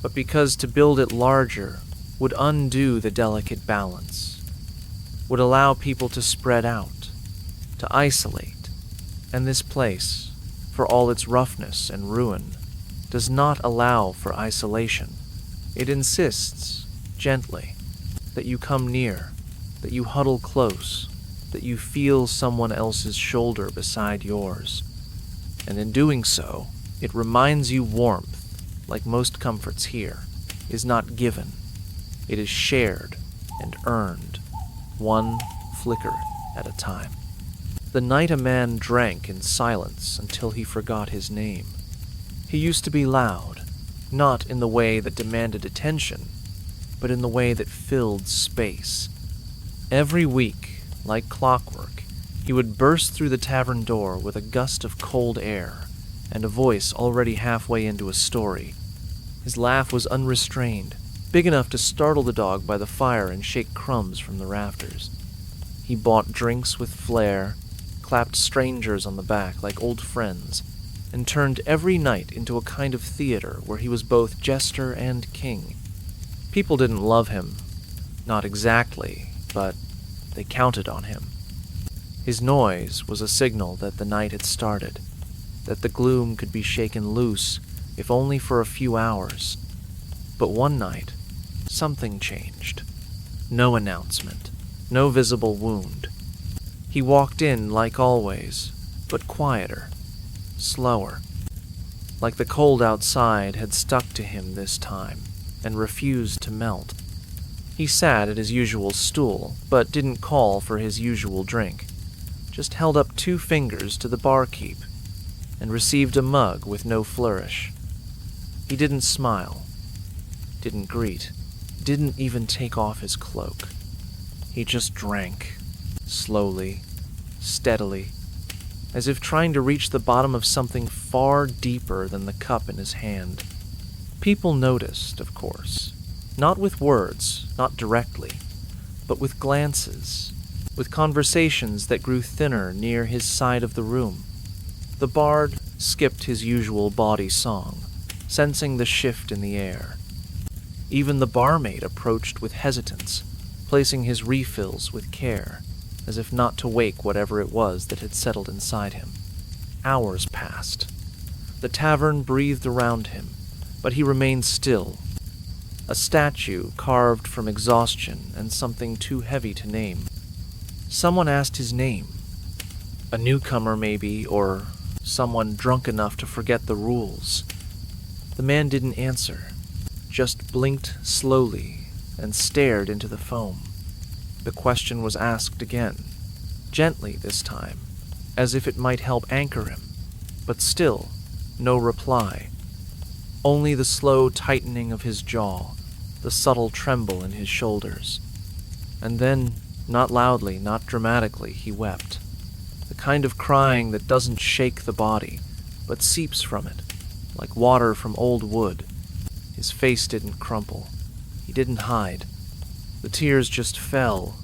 but because to build it larger would undo the delicate balance, would allow people to spread out, to isolate, and this place, for all its roughness and ruin, does not allow for isolation. It insists, gently, that you come near, that you huddle close, that you feel someone else's shoulder beside yours. And in doing so, it reminds you warmth, like most comforts here, is not given. It is shared and earned, one flicker at a time. The night a man drank in silence until he forgot his name. He used to be loud, not in the way that demanded attention, but in the way that filled space. Every week, like clockwork, he would burst through the tavern door with a gust of cold air and a voice already halfway into a story. His laugh was unrestrained, big enough to startle the dog by the fire and shake crumbs from the rafters. He bought drinks with flair, clapped strangers on the back like old friends, and turned every night into a kind of theater where he was both jester and king. People didn't love him, not exactly, but they counted on him. His noise was a signal that the night had started, that the gloom could be shaken loose, if only for a few hours. But one night, something changed. No announcement, no visible wound. He walked in like always, but quieter, slower, like the cold outside had stuck to him this time and refused to melt. He sat at his usual stool, but didn't call for his usual drink, just held up 2 fingers to the barkeep and received a mug with no flourish. He didn't smile, didn't greet, didn't even take off his cloak. He just drank, slowly, steadily, as if trying to reach the bottom of something far deeper than the cup in his hand. People noticed, of course, not with words, not directly, but with glances, with conversations that grew thinner near his side of the room. The bard skipped his usual bawdy song, sensing the shift in the air. Even the barmaid approached with hesitance, placing his refills with care, as if not to wake whatever it was that had settled inside him. Hours passed. The tavern breathed around him, but he remained still, a statue carved from exhaustion and something too heavy to name. Someone asked his name. A newcomer, maybe, or someone drunk enough to forget the rules. The man didn't answer, just blinked slowly and stared into the foam. The question was asked again, gently this time, as if it might help anchor him, but still, no reply. Only the slow tightening of his jaw, the subtle tremble in his shoulders. And then, not loudly, not dramatically, he wept. The kind of crying that doesn't shake the body, but seeps from it, like water from old wood. His face didn't crumple. He didn't hide. The tears just fell,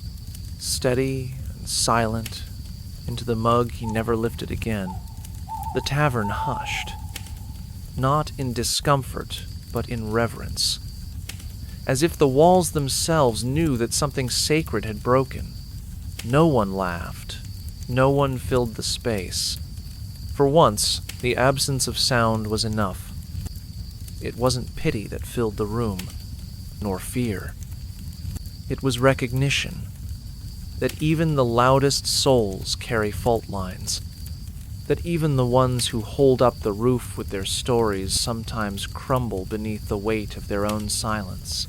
steady and silent, into the mug he never lifted again. The tavern hushed, not in discomfort, but in reverence, as if the walls themselves knew that something sacred had broken. No one laughed. No one filled the space. For once, the absence of sound was enough. It wasn't pity that filled the room, nor fear. It was recognition that even the loudest souls carry fault lines, that even the ones who hold up the roof with their stories sometimes crumble beneath the weight of their own silence,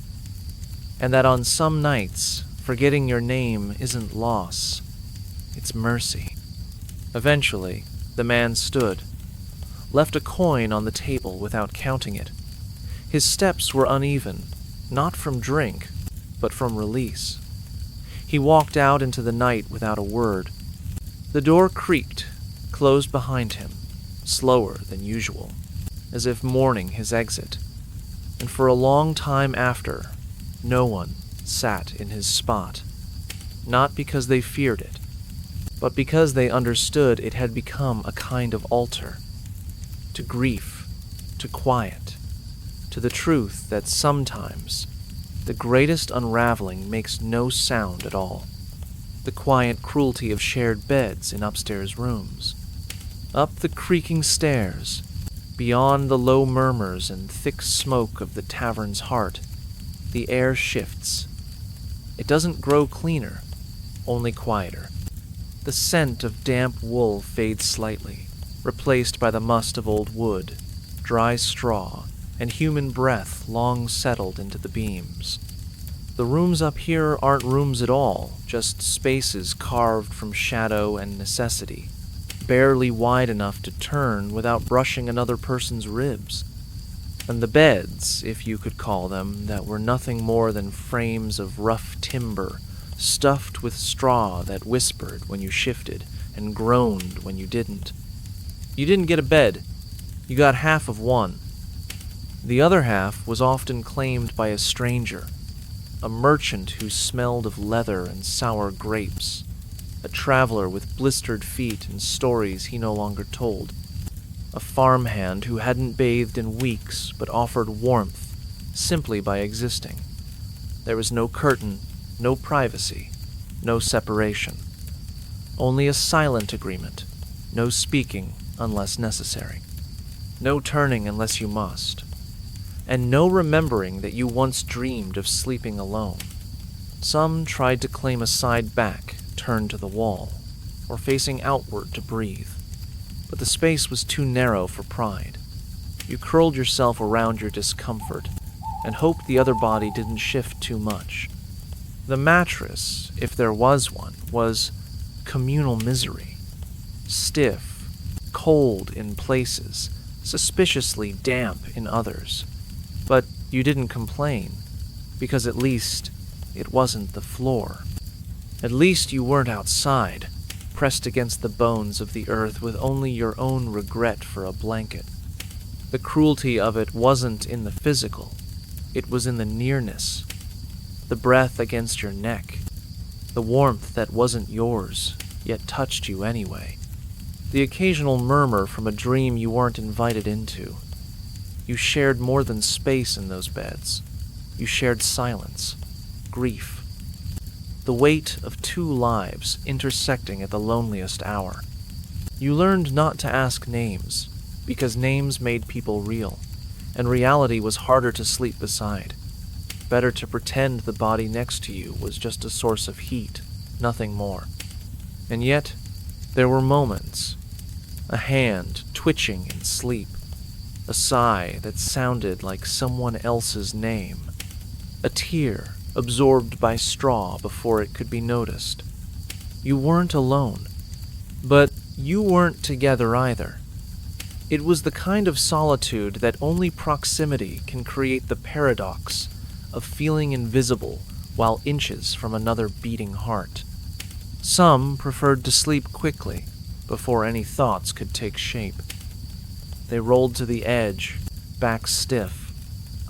and that on some nights, forgetting your name isn't loss, it's mercy. Eventually, the man stood, left a coin on the table without counting it. His steps were uneven, not from drink, but from release. He walked out into the night without a word. The door creaked, closed behind him, slower than usual, as if mourning his exit. And for a long time after, no one sat in his spot, not because they feared it, but because they understood it had become a kind of altar, to grief, to quiet, to the truth that sometimes the greatest unraveling makes no sound at all, the quiet cruelty of shared beds in upstairs rooms. Up the creaking stairs, beyond the low murmurs and thick smoke of the tavern's heart, the air shifts. It doesn't grow cleaner, only quieter. The scent of damp wool fades slightly, replaced by the must of old wood, dry straw, and human breath long settled into the beams. The rooms up here aren't rooms at all, just spaces carved from shadow and necessity, barely wide enough to turn without brushing another person's ribs. And the beds, if you could call them, that were nothing more than frames of rough timber, stuffed with straw that whispered when you shifted and groaned when you didn't. You didn't get a bed. You got half of one. The other half was often claimed by a stranger, a merchant who smelled of leather and sour grapes, a traveler with blistered feet and stories he no longer told, a farmhand who hadn't bathed in weeks but offered warmth simply by existing. There was no curtain, no privacy, no separation. Only a silent agreement, no speaking unless necessary, no turning unless you must, and no remembering that you once dreamed of sleeping alone. Some tried to claim a side back turned to the wall, or facing outward to breathe, but the space was too narrow for pride. You curled yourself around your discomfort and hoped the other body didn't shift too much. The mattress, if there was one, was communal misery. Stiff, cold in places, suspiciously damp in others. But you didn't complain, because at least it wasn't the floor. At least you weren't outside, pressed against the bones of the earth with only your own regret for a blanket. The cruelty of it wasn't in the physical, it was in the nearness. The breath against your neck, the warmth that wasn't yours, yet touched you anyway. The occasional murmur from a dream you weren't invited into. You shared more than space in those beds. You shared silence, grief, the weight of two lives intersecting at the loneliest hour. You learned not to ask names, because names made people real, and reality was harder to sleep beside. Better to pretend the body next to you was just a source of heat, nothing more. And yet, there were moments. A hand twitching in sleep. A sigh that sounded like someone else's name. A tear absorbed by straw before it could be noticed. You weren't alone, but you weren't together either. It was the kind of solitude that only proximity can create the paradox of feeling invisible while inches from another beating heart. Some preferred to sleep quickly, before any thoughts could take shape. They rolled to the edge, backs stiff,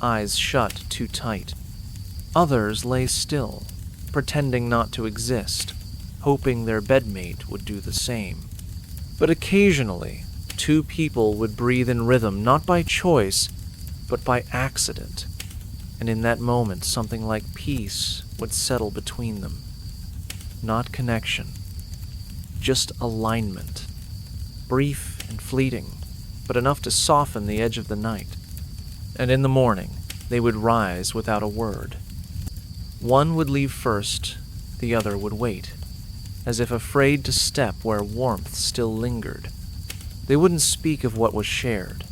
eyes shut too tight. Others lay still, pretending not to exist, hoping their bedmate would do the same. But occasionally, two people would breathe in rhythm, not by choice, but by accident. And in that moment, something like peace would settle between them. Not connection, just alignment. Brief and fleeting, but enough to soften the edge of the night. And in the morning, they would rise without a word. One would leave first, the other would wait, as if afraid to step where warmth still lingered. They wouldn't speak of what was shared,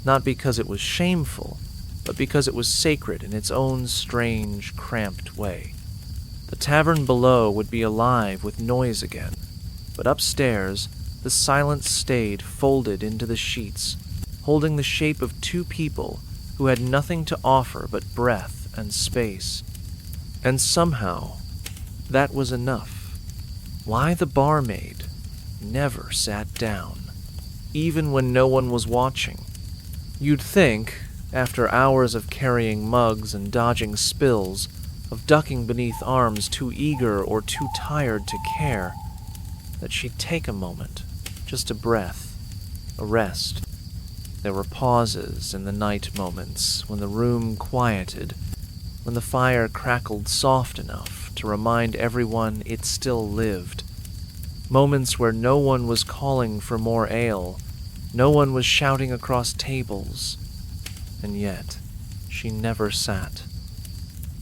not because it was shameful, but because it was sacred in its own strange, cramped way. The tavern below would be alive with noise again, but upstairs, the silence stayed folded into the sheets, holding the shape of two people who had nothing to offer but breath and space. And somehow, that was enough. Why the barmaid never sat down, even when no one was watching. You'd think, after hours of carrying mugs and dodging spills, of ducking beneath arms too eager or too tired to care, that she'd take a moment, just a breath, a rest. There were pauses in the night moments when the room quieted, when the fire crackled soft enough to remind everyone it still lived. Moments where no one was calling for more ale, no one was shouting across tables, and yet she never sat.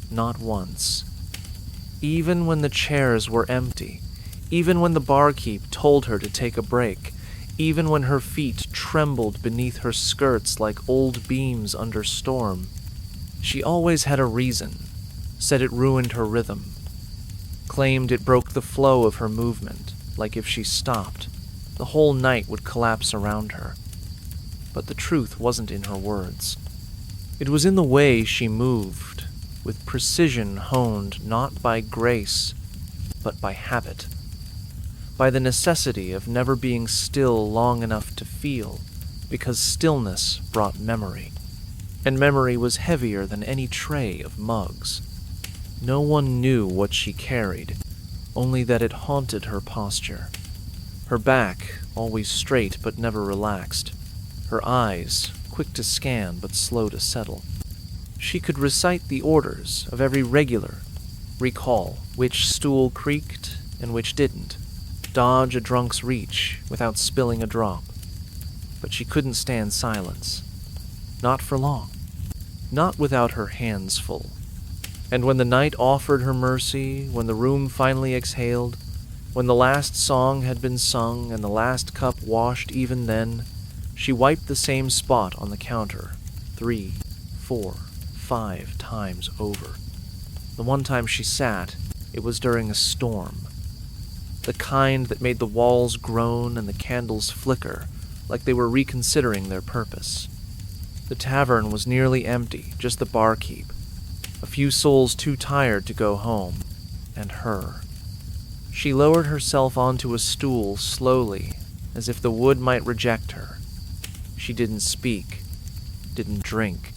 Not once. Even when the chairs were empty, even when the barkeep told her to take a break, even when her feet trembled beneath her skirts like old beams under storm, she always had a reason, said it ruined her rhythm, claimed it broke the flow of her movement, like if she stopped, the whole night would collapse around her. But the truth wasn't in her words. It was in the way she moved, with precision honed not by grace, but by habit, by the necessity of never being still long enough to feel, because stillness brought memory, and memory was heavier than any tray of mugs. No one knew what she carried, only that it haunted her posture. Her back, always straight but never relaxed, her eyes, quick to scan but slow to settle. She could recite the orders of every regular, recall which stool creaked and which didn't, dodge a drunk's reach without spilling a drop. But she couldn't stand silence. Not for long. Not without her hands full. And when the night offered her mercy, when the room finally exhaled, when the last song had been sung and the last cup washed even then, she wiped the same spot on the counter 3, 4, 5 times over. The one time she sat, it was during a storm. The kind that made the walls groan and the candles flicker, like they were reconsidering their purpose. The tavern was nearly empty, just the barkeep, a few souls too tired to go home, and her. She lowered herself onto a stool slowly, as if the wood might reject her. She didn't speak, didn't drink,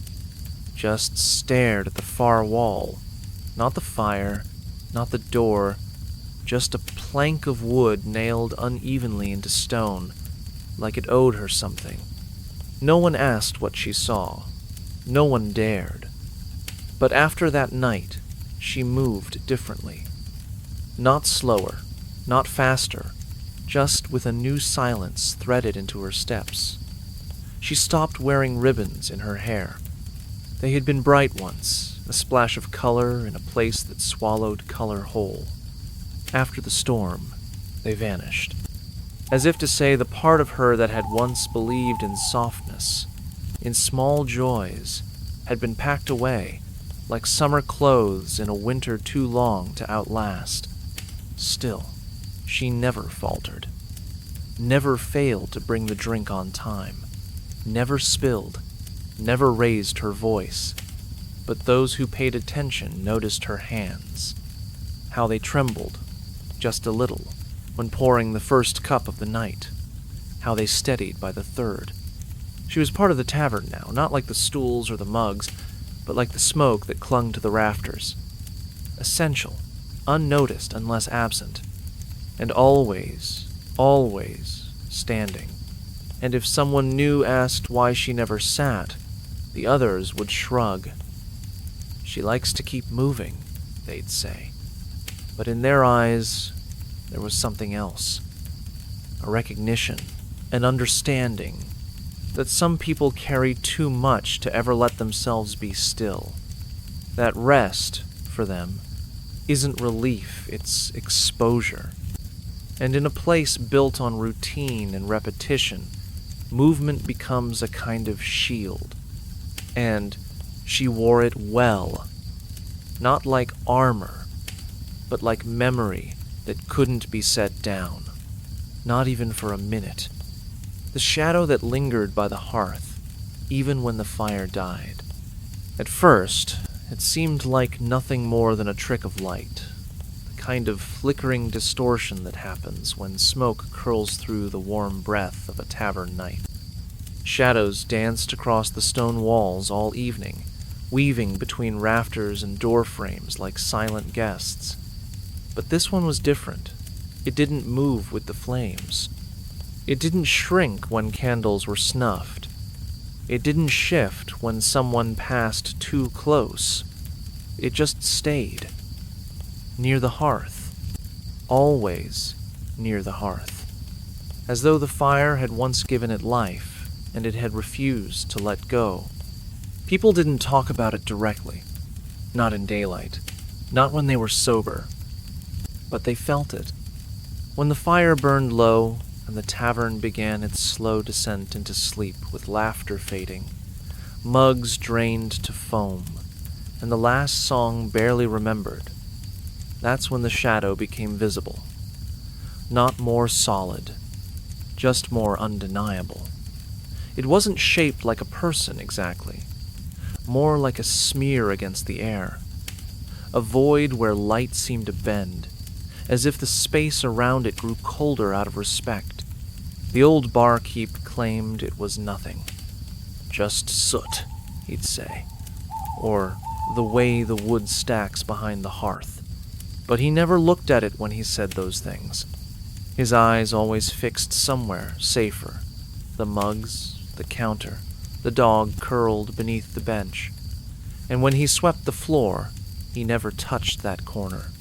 just stared at the far wall, not the fire, not the door, just a plank of wood nailed unevenly into stone, like it owed her something. No one asked what she saw. No one dared. But after that night, she moved differently. Not slower, not faster, just with a new silence threaded into her steps. She stopped wearing ribbons in her hair. They had been bright once, a splash of color in a place that swallowed color whole. After the storm, they vanished. As if to say the part of her that had once believed in softness, in small joys, had been packed away, like summer clothes in a winter too long to outlast. Still, she never faltered, never failed to bring the drink on time, never spilled, never raised her voice, but those who paid attention noticed her hands, how they trembled, just a little, when pouring the first cup of the night, how they steadied by the third. She was part of the tavern now, not like the stools or the mugs, but like the smoke that clung to the rafters. Essential, unnoticed unless absent, and always, always standing. And if someone new asked why she never sat, the others would shrug. She likes to keep moving, they'd say. But in their eyes, there was something else. A recognition, an understanding, that some people carry too much to ever let themselves be still. That rest, for them, isn't relief, it's exposure. And in a place built on routine and repetition, movement becomes a kind of shield. And she wore it well. Not like armor, but like memory that couldn't be set down. not even for a minute. The shadow that lingered by the hearth, even when the fire died. At first, it seemed like nothing more than a trick of light, the kind of flickering distortion that happens when smoke curls through the warm breath of a tavern night. Shadows danced across the stone walls all evening, weaving between rafters and door frames like silent guests. But this one was different. It didn't move with the flames. It didn't shrink when candles were snuffed. It didn't shift when someone passed too close. It just stayed. Near the hearth. Always near the hearth. As though the fire had once given it life, and it had refused to let go. People didn't talk about it directly. Not in daylight. Not when they were sober. But they felt it. When the fire burned low, and the tavern began its slow descent into sleep with laughter fading, mugs drained to foam, and the last song barely remembered, that's when the shadow became visible. Not more solid, just more undeniable. It wasn't shaped like a person exactly, more like a smear against the air, a void where light seemed to bend, as if the space around it grew colder out of respect. The old barkeep claimed it was nothing. Just soot, he'd say, or the way the wood stacks behind the hearth. But he never looked at it when he said those things. His eyes always fixed somewhere safer. The mugs, the counter, the dog curled beneath the bench. And when he swept the floor, he never touched that corner.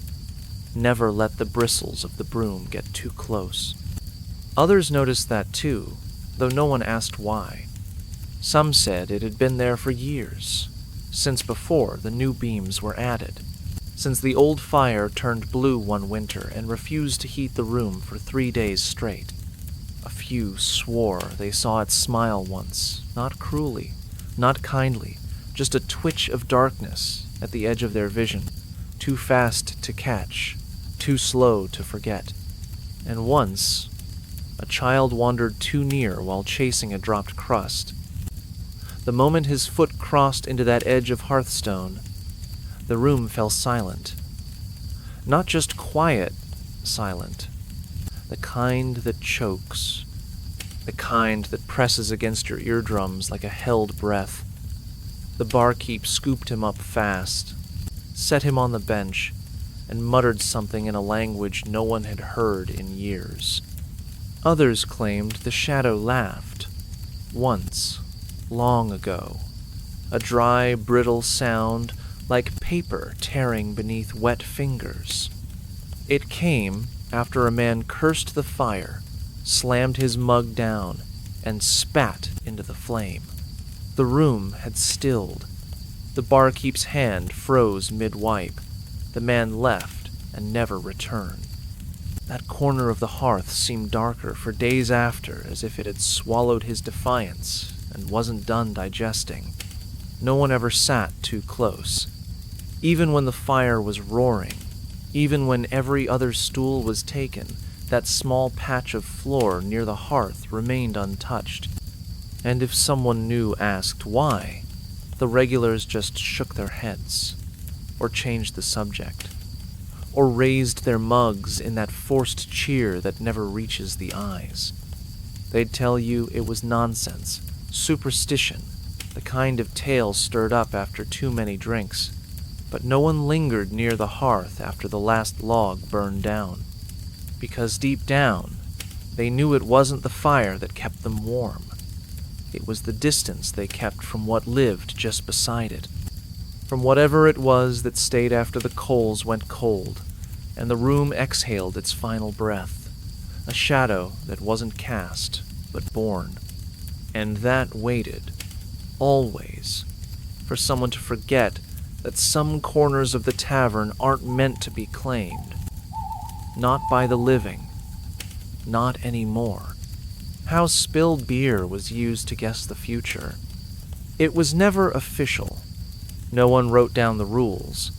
Never let the bristles of the broom get too close. Others noticed that too, though no one asked why. Some said it had been there for years, since before the new beams were added, since the old fire turned blue one winter and refused to heat the room for 3 days straight. A few swore they saw it smile once, not cruelly, not kindly, just a twitch of darkness at the edge of their vision, too fast to catch, too slow to forget. And once, a child wandered too near while chasing a dropped crust. The moment his foot crossed into that edge of hearthstone, the room fell silent. Not just quiet silent, the kind that chokes, the kind that presses against your eardrums like a held breath. The barkeep scooped him up fast, set him on the bench, and muttered something in a language no one had heard in years. Others claimed the shadow laughed. Once, long ago. A dry, brittle sound like paper tearing beneath wet fingers. It came after a man cursed the fire, slammed his mug down, and spat into the flame. The room had stilled. The barkeep's hand froze mid-wipe. The man left and never returned. That corner of the hearth seemed darker for days after, as if it had swallowed his defiance and wasn't done digesting. No one ever sat too close. Even when the fire was roaring, even when every other stool was taken, that small patch of floor near the hearth remained untouched. And if someone new asked why, the regulars just shook their heads, or changed the subject, or raised their mugs in that forced cheer that never reaches the eyes. They'd tell you it was nonsense, superstition, the kind of tale stirred up after too many drinks, but no one lingered near the hearth after the last log burned down, because deep down, they knew it wasn't the fire that kept them warm. It was the distance they kept from what lived just beside it, from whatever it was that stayed after the coals went cold, and the room exhaled its final breath, a shadow that wasn't cast, but born. And that waited, always, for someone to forget that some corners of the tavern aren't meant to be claimed. Not by the living. Not anymore. How spilled beer was used to guess the future. It was never official. No one wrote down the rules.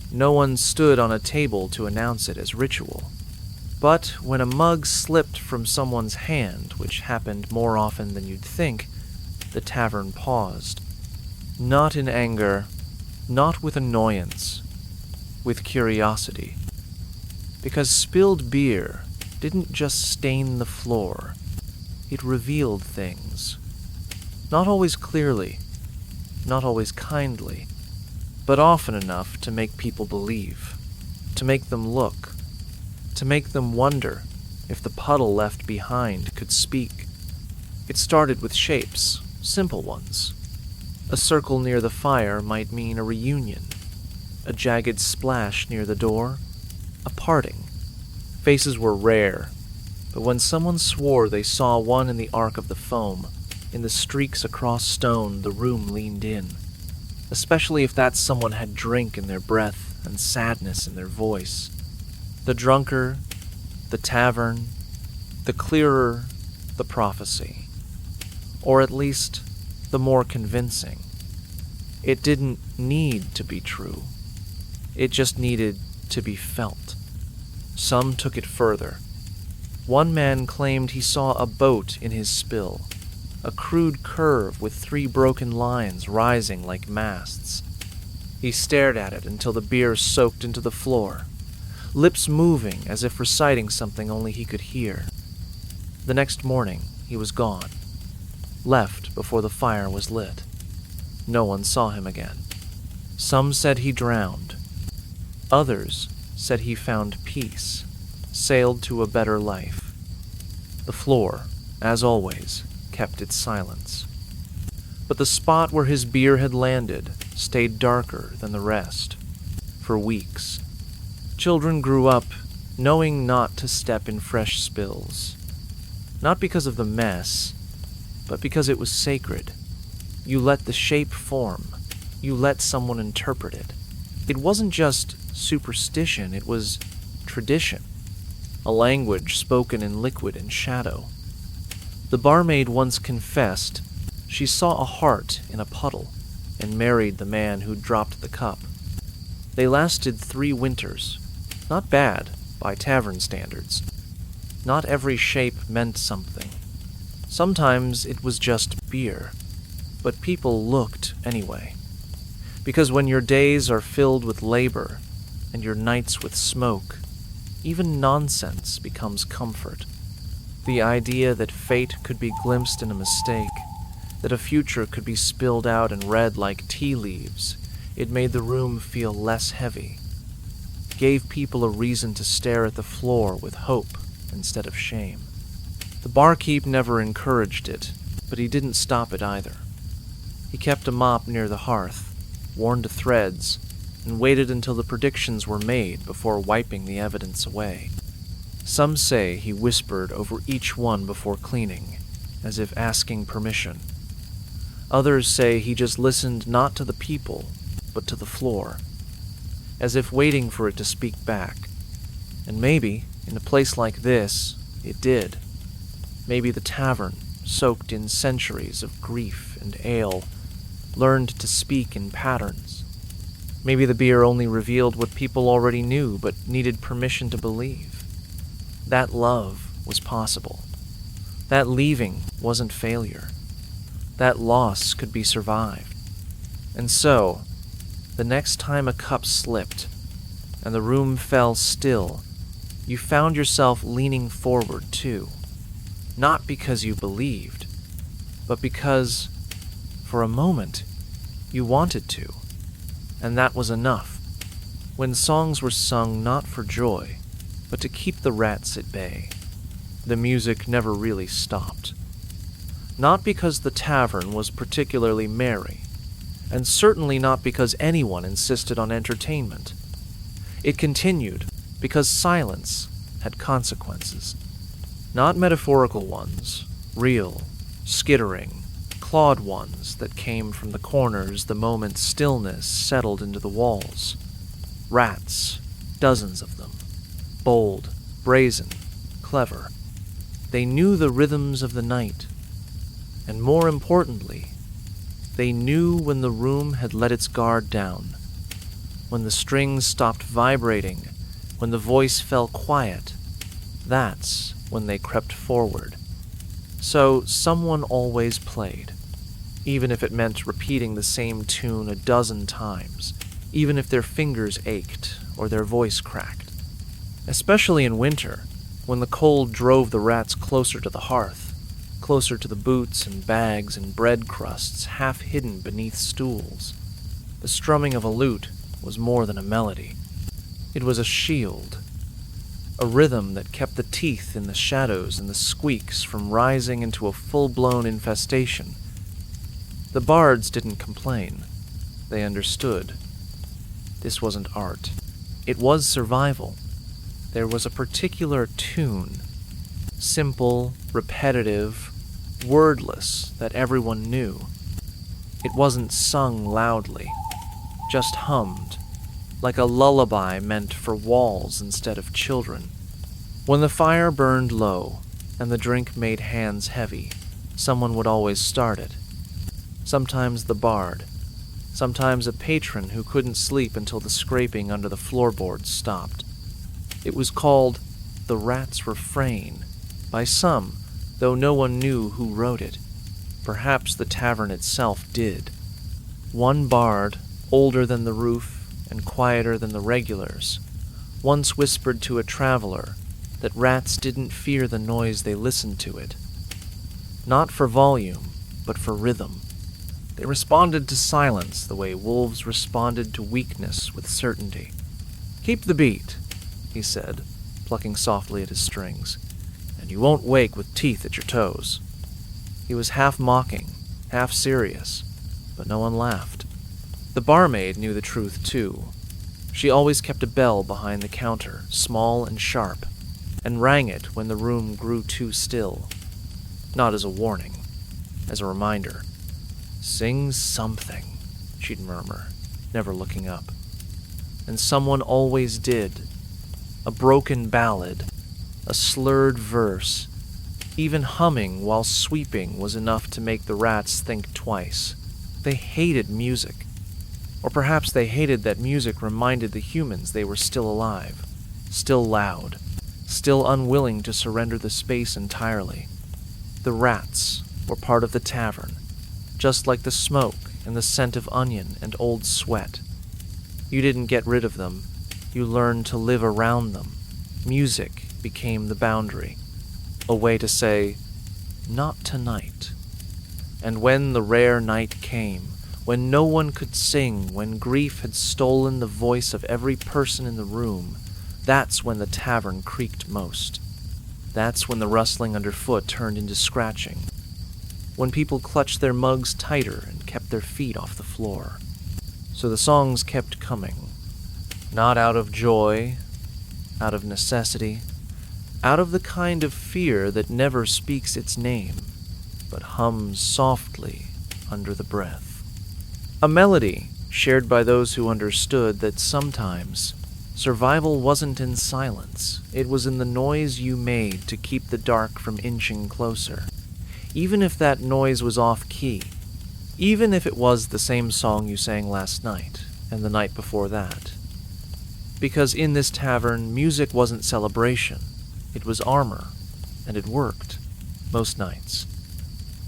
No one stood on a table to announce it as ritual. But when a mug slipped from someone's hand, which happened more often than you'd think, the tavern paused. Not in anger, not with annoyance, with curiosity. Because spilled beer didn't just stain the floor, it revealed things. Not always clearly, not always kindly, but often enough to make people believe, to make them look, to make them wonder if the puddle left behind could speak. It started with shapes, simple ones. A circle near the fire might mean a reunion, a jagged splash near the door, a parting. Faces were rare, but when someone swore they saw one in the arc of the foam, in the streaks across stone, the room leaned in, especially if that someone had drink in their breath and sadness in their voice. The drunker, the tavern, the clearer the prophecy, or at least the more convincing. It didn't need to be true. It just needed to be felt. Some took it further. One man claimed he saw a boat in his spill, a crude curve with 3 broken lines rising like masts. He stared at it until the beer soaked into the floor, lips moving as if reciting something only he could hear. The next morning, he was gone, left before the fire was lit. No one saw him again. Some said he drowned. Others said he found peace, sailed to a better life. The floor, as always, kept its silence. But the spot where his beer had landed stayed darker than the rest, for weeks. Children grew up knowing not to step in fresh spills, not because of the mess, but because it was sacred. You let the shape form. You let someone interpret it. It wasn't just superstition, it was tradition, a language spoken in liquid and shadow. The barmaid once confessed she saw a heart in a puddle and married the man who dropped the cup. They lasted 3 winters. Not bad by tavern standards. Not every shape meant something. Sometimes it was just beer, but people looked anyway. Because when your days are filled with labor and your nights with smoke, even nonsense becomes comfort. The idea that fate could be glimpsed in a mistake, that a future could be spilled out and read like tea leaves, it made the room feel less heavy. Gave people a reason to stare at the floor with hope instead of shame. The barkeep never encouraged it, but he didn't stop it either. He kept a mop near the hearth, worn to threads, and waited until the predictions were made before wiping the evidence away. Some say he whispered over each one before cleaning, as if asking permission. Others say he just listened not to the people, but to the floor, as if waiting for it to speak back. And maybe, in a place like this, it did. Maybe the tavern, soaked in centuries of grief and ale, learned to speak in patterns. Maybe the beer only revealed what people already knew but needed permission to believe. That love was possible. That leaving wasn't failure. That loss could be survived. And so, the next time a cup slipped and the room fell still, you found yourself leaning forward too. Not because you believed, but because, for a moment, you wanted to. And that was enough. When songs were sung not for joy, but to keep the rats at bay, the music never really stopped. Not because the tavern was particularly merry, and certainly not because anyone insisted on entertainment. It continued because silence had consequences. Not metaphorical ones, real, skittering, clawed ones that came from the corners the moment stillness settled into the walls. Rats, dozens of them, bold, brazen, clever. They knew the rhythms of the night, and more importantly, they knew when the room had let its guard down, when the strings stopped vibrating, when the voice fell quiet, That's when they crept forward. So someone always played, even if it meant repeating the same tune a dozen times, even if their fingers ached or their voice cracked. Especially in winter, when the cold drove the rats closer to the hearth, closer to the boots and bags and bread crusts half hidden beneath stools. The strumming of a lute was more than a melody. It was a shield, a rhythm that kept the teeth in the shadows and the squeaks from rising into a full-blown infestation. The bards didn't complain. They understood. This wasn't art. It was survival. There was a particular tune, simple, repetitive, wordless, that everyone knew. It wasn't sung loudly, just hummed, like a lullaby meant for walls instead of children. When the fire burned low and the drink made hands heavy, someone would always start it. Sometimes the bard, sometimes a patron who couldn't sleep until the scraping under the floorboards stopped. It was called the Rat's Refrain by some, though no one knew who wrote it. Perhaps the tavern itself did. One bard, older than the roof and quieter than the regulars, once whispered to a traveler that rats didn't fear the noise they listened to it. Not for volume, but for rhythm. They responded to silence the way wolves responded to weakness with certainty. "Keep the beat," he said, plucking softly at his strings, "and you won't wake with teeth at your toes." He was half mocking, half serious, but no one laughed. The barmaid knew the truth, too. She always kept a bell behind the counter, small and sharp, and rang it when the room grew too still. Not as a warning, as a reminder. "Sing something," she'd murmur, never looking up. And someone always did. A broken ballad, a slurred verse. Even humming while sweeping was enough to make the rats think twice. They hated music. Or perhaps they hated that music reminded the humans they were still alive, still loud, still unwilling to surrender the space entirely. The rats were part of the tavern, just like the smoke and the scent of onion and old sweat. You didn't get rid of them, you learned to live around them. Music became the boundary, a way to say, "Not tonight." And when the rare night came, when no one could sing, when grief had stolen the voice of every person in the room, that's when the tavern creaked most. That's when the rustling underfoot turned into scratching. When people clutched their mugs tighter and kept their feet off the floor. So the songs kept coming. Not out of joy, out of necessity, out of the kind of fear that never speaks its name, but hums softly under the breath. A melody shared by those who understood that sometimes survival wasn't in silence, it was in the noise you made to keep the dark from inching closer. Even if that noise was off-key, even if it was the same song you sang last night and the night before that. Because in this tavern, music wasn't celebration, it was armor, and it worked, most nights.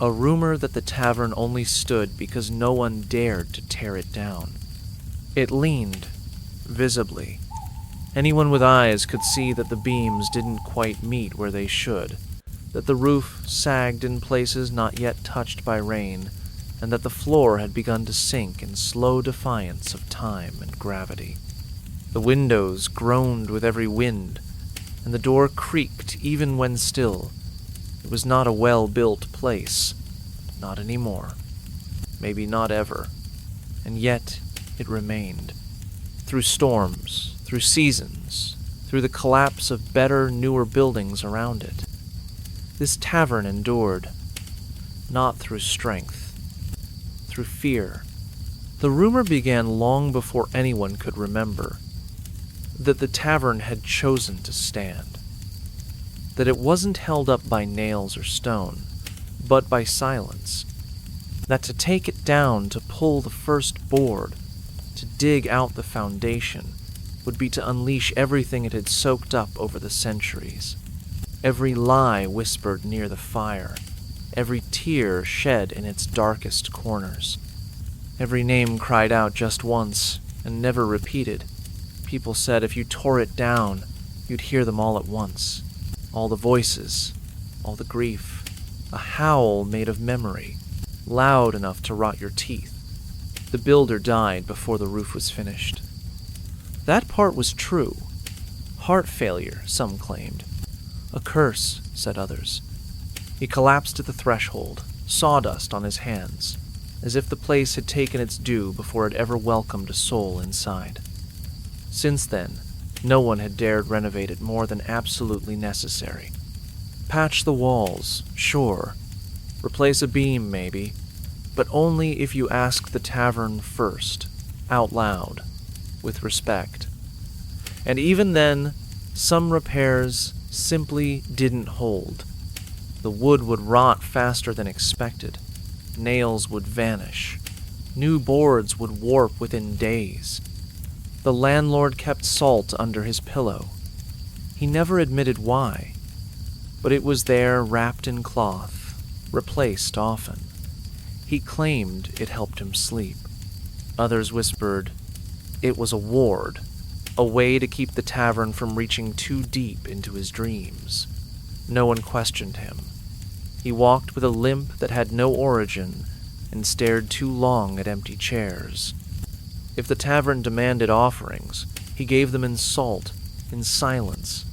A rumor that the tavern only stood because no one dared to tear it down. It leaned, visibly. Anyone with eyes could see that the beams didn't quite meet where they should, that the roof sagged in places not yet touched by rain, and that the floor had begun to sink in slow defiance of time and gravity. The windows groaned with every wind, and the door creaked even when still. It was not a well-built place. Not anymore. Maybe not ever. And yet, it remained. Through storms, through seasons, through the collapse of better, newer buildings around it. This tavern endured. Not through strength. Through fear. The rumor began long before anyone could remember. That the tavern had chosen to stand. That it wasn't held up by nails or stone, but by silence. That to take it down, to pull the first board, to dig out the foundation, would be to unleash everything it had soaked up over the centuries. every lie whispered near the fire, every tear shed in its darkest corners, every name cried out just once and never repeated. People said if you tore it down, you'd hear them all at once. All the voices, all the grief, a howl made of memory, loud enough to rot your teeth. The builder died before the roof was finished. That part was true. Heart failure, some claimed. A curse, said others. He collapsed at the threshold, sawdust on his hands, as if the place had taken its due before it ever welcomed a soul inside. Since then, no one had dared renovate it more than absolutely necessary. Patch the walls, sure. Replace a beam, maybe, but only if you ask the tavern first, out loud, with respect. And even then, some repairs simply didn't hold. The wood would rot faster than expected. Nails would vanish. New boards would warp within days. The landlord kept salt under his pillow. He never admitted why, but it was there wrapped in cloth, replaced often. He claimed it helped him sleep. Others whispered it was a ward, a way to keep the tavern from reaching too deep into his dreams. No one questioned him. He walked with a limp that had no origin and stared too long at empty chairs. If the tavern demanded offerings, he gave them in salt, in silence,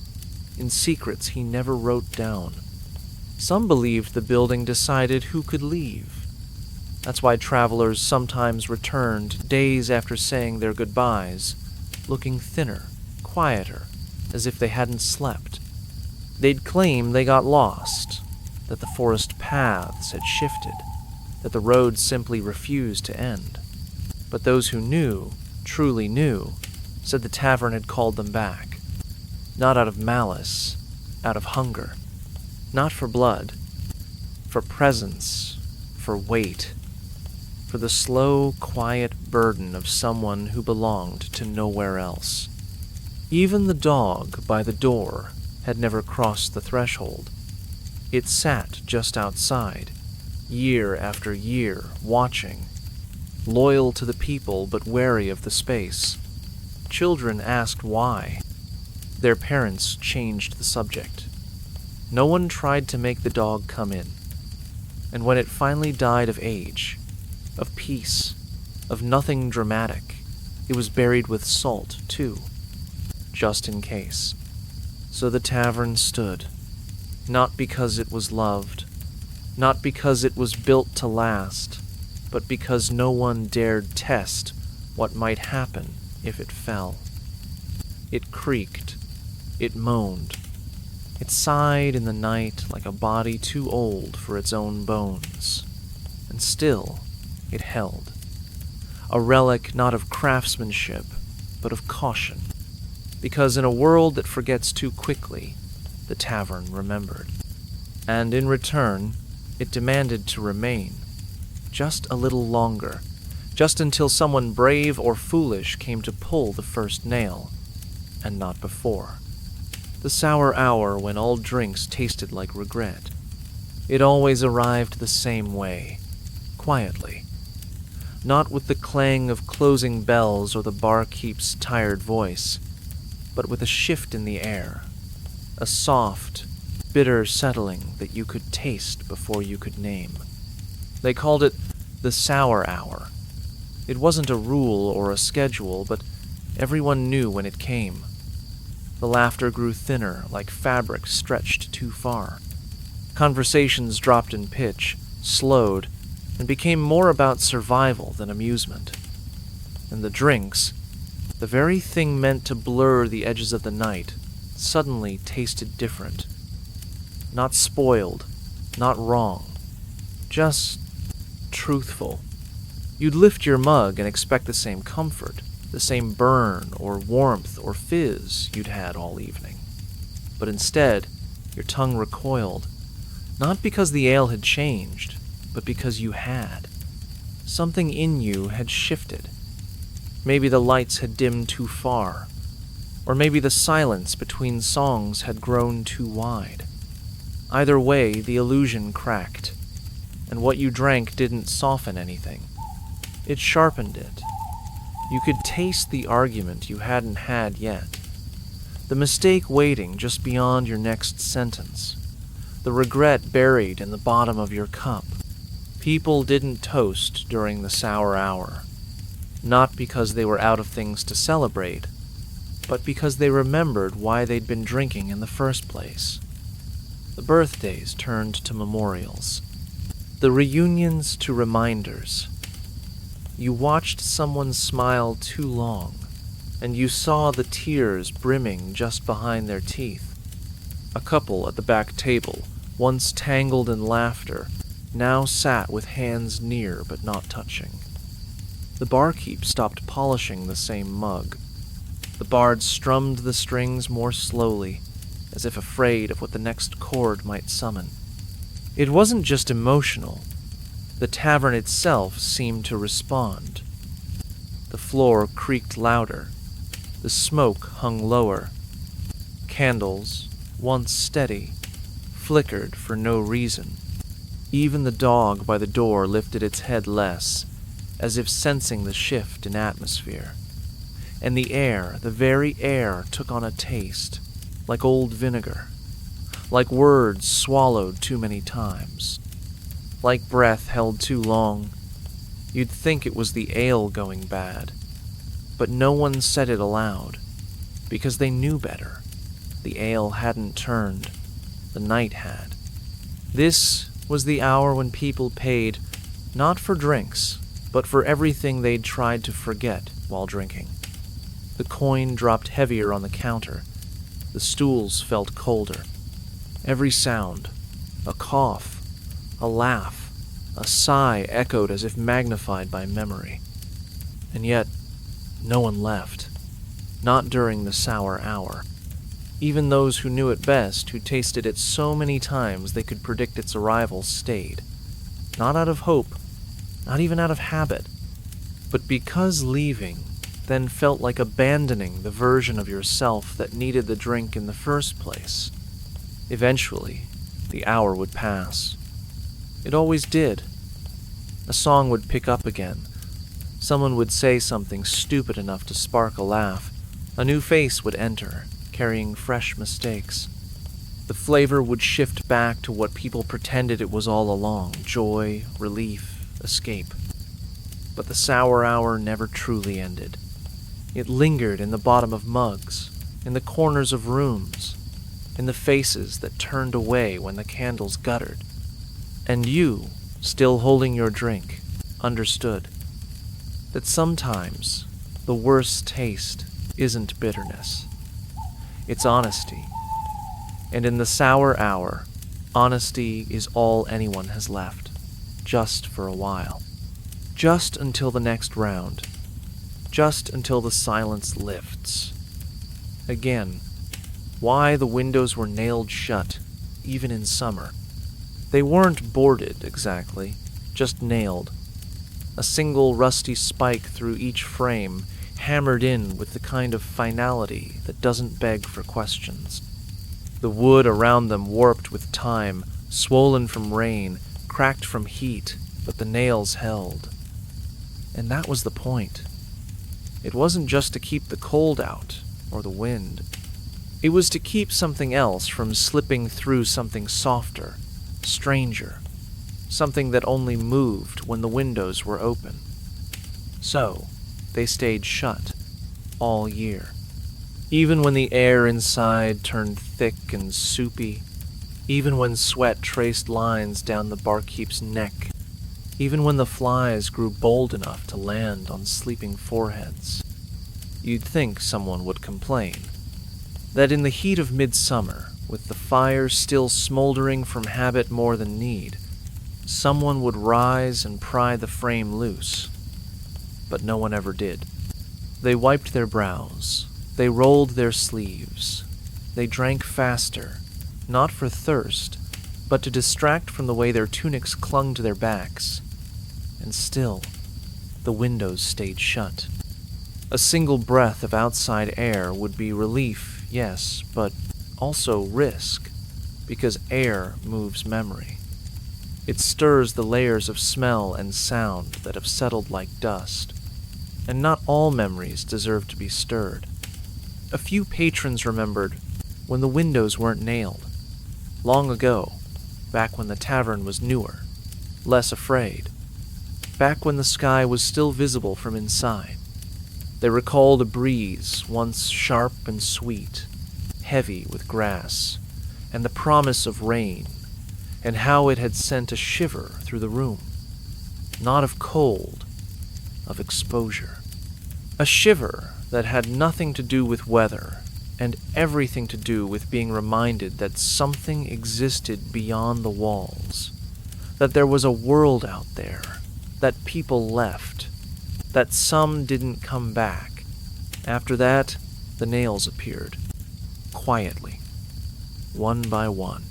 in secrets he never wrote down. Some believed the building decided who could leave. That's why travelers sometimes returned days after saying their goodbyes, looking thinner, quieter, as if they hadn't slept. They'd claim they got lost, that the forest paths had shifted, that the road simply refused to end. But those who knew, truly knew, said the tavern had called them back. Not out of malice, out of hunger. Not for blood, for presence, for weight, for the slow, quiet burden of someone who belonged to nowhere else. Even the dog by the door had never crossed the threshold. It sat just outside, year after year, watching, loyal to the people but wary of the space. Children asked why. Their parents changed the subject. No one tried to make the dog come in. And when it finally died of age, of peace, of nothing dramatic, it was buried with salt, too, just in case. So the tavern stood, not because it was loved, not because it was built to last, but because no one dared test what might happen if it fell. It creaked, it moaned, it sighed in the night like a body too old for its own bones, and still it held, a relic not of craftsmanship, but of caution, because in a world that forgets too quickly, the tavern remembered. And in return, it demanded to remain, just a little longer, just until someone brave or foolish came to pull the first nail, and not before. The sour hour when all drinks tasted like regret. It always arrived the same way, quietly. Not with the clang of closing bells or the barkeep's tired voice, but with a shift in the air, a soft, bitter settling that you could taste before you could name. They called it the sour hour. It wasn't a rule or a schedule, but everyone knew when it came. The laughter grew thinner, like fabric stretched too far. Conversations dropped in pitch, slowed, and became more about survival than amusement. And the drinks, the very thing meant to blur the edges of the night, suddenly tasted different. Not spoiled, not wrong, just truthful. You'd lift your mug and expect the same comfort, the same burn or warmth or fizz you'd had all evening. But instead, your tongue recoiled, not because the ale had changed, but because you had. Something in you had shifted. Maybe the lights had dimmed too far, or maybe the silence between songs had grown too wide. Either way, the illusion cracked, and what you drank didn't soften anything. It sharpened it. You could taste the argument you hadn't had yet, the mistake waiting just beyond your next sentence, the regret buried in the bottom of your cup. People didn't toast during the sour hour, not because they were out of things to celebrate, but because they remembered why they'd been drinking in the first place. The birthdays turned to memorials, the reunions to reminders. You watched someone smile too long, and you saw the tears brimming just behind their teeth. A couple at the back table, once tangled in laughter, now sat with hands near but not touching. The barkeep stopped polishing the same mug. The bard strummed the strings more slowly, as if afraid of what the next chord might summon. It wasn't just emotional. The tavern itself seemed to respond. The floor creaked louder. The smoke hung lower. Candles, once steady, flickered for no reason. Even the dog by the door lifted its head less, as if sensing the shift in atmosphere. And the air, the very air, took on a taste, like old vinegar, like words swallowed too many times, like breath held too long. You'd think it was the ale going bad, but no one said it aloud, because they knew better. The ale hadn't turned, the night had. This was the hour when people paid, not for drinks, but for everything they'd tried to forget while drinking. The coin dropped heavier on the counter. The stools felt colder. Every sound, a cough, a laugh, a sigh echoed as if magnified by memory. And yet, no one left. Not during the sour hour. Even those who knew it best, who tasted it so many times they could predict its arrival, stayed. Not out of hope, not even out of habit, but because leaving then felt like abandoning the version of yourself that needed the drink in the first place. Eventually, the hour would pass. It always did. A song would pick up again. Someone would say something stupid enough to spark a laugh. A new face would enter, carrying fresh mistakes. The flavor would shift back to what people pretended it was all along: joy, relief, escape. But the sour hour never truly ended. It lingered in the bottom of mugs, in the corners of rooms, in the faces that turned away when the candles guttered. And you, still holding your drink, understood that sometimes the worst taste isn't bitterness. It's honesty. And in the sour hour, honesty is all anyone has left, just for a while. Just until the next round. Just until the silence lifts. Again, why the windows were nailed shut, even in summer. They weren't boarded, exactly, just nailed. A single rusty spike through each frame, hammered in with the kind of finality that doesn't beg for questions. The wood around them warped with time, swollen from rain, cracked from heat, but the nails held. And that was the point. It wasn't just to keep the cold out, or the wind. It was to keep something else from slipping through something softer, stranger, something that only moved when the windows were open. So, they stayed shut, all year. Even when the air inside turned thick and soupy, even when sweat traced lines down the barkeep's neck, even when the flies grew bold enough to land on sleeping foreheads. You'd think someone would complain. That in the heat of midsummer, with the fire still smoldering from habit more than need, someone would rise and pry the frame loose. But no one ever did. They wiped their brows. They rolled their sleeves. They drank faster, not for thirst, but to distract from the way their tunics clung to their backs. And still, the windows stayed shut. A single breath of outside air would be relief, yes, but also risk. because air moves memory. It stirs the layers of smell and sound that have settled like dust, and not all memories deserve to be stirred. A few patrons remembered when the windows weren't nailed, long ago, back when the tavern was newer, less afraid, back when the sky was still visible from inside. They recalled a breeze once sharp and sweet, heavy with grass, and the promise of rain, and how it had sent a shiver through the room, not of cold, of exposure. A shiver that had nothing to do with weather, and everything to do with being reminded that something existed beyond the walls, that there was a world out there, that people left, that some didn't come back. After that, the nails appeared, quietly, one by one.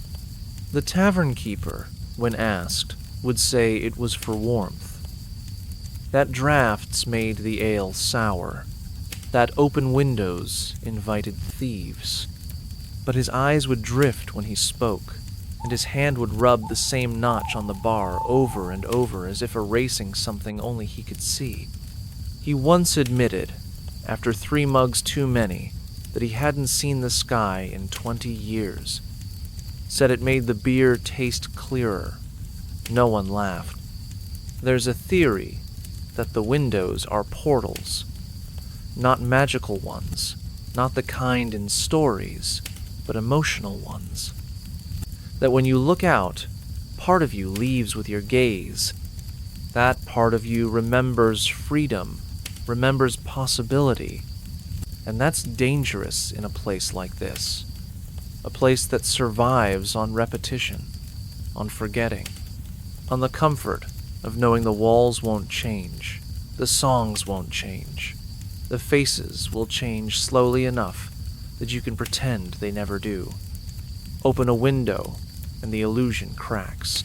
The tavern keeper, when asked, would say it was for warmth. That draughts made the ale sour, that open windows invited thieves. But his eyes would drift when he spoke, and his hand would rub the same notch on the bar over and over as if erasing something only he could see. He once admitted, after 3 mugs too many, that he hadn't seen the sky in 20 years. Said it made the beer taste clearer. No one laughed. There's a theory that the windows are portals, not magical ones, not the kind in stories, but emotional ones. That when you look out, part of you leaves with your gaze. That part of you remembers freedom, remembers possibility, and that's dangerous in a place like this. A place that survives on repetition, on forgetting, on the comfort of knowing the walls won't change, the songs won't change, the faces will change slowly enough that you can pretend they never do. Open a window and the illusion cracks,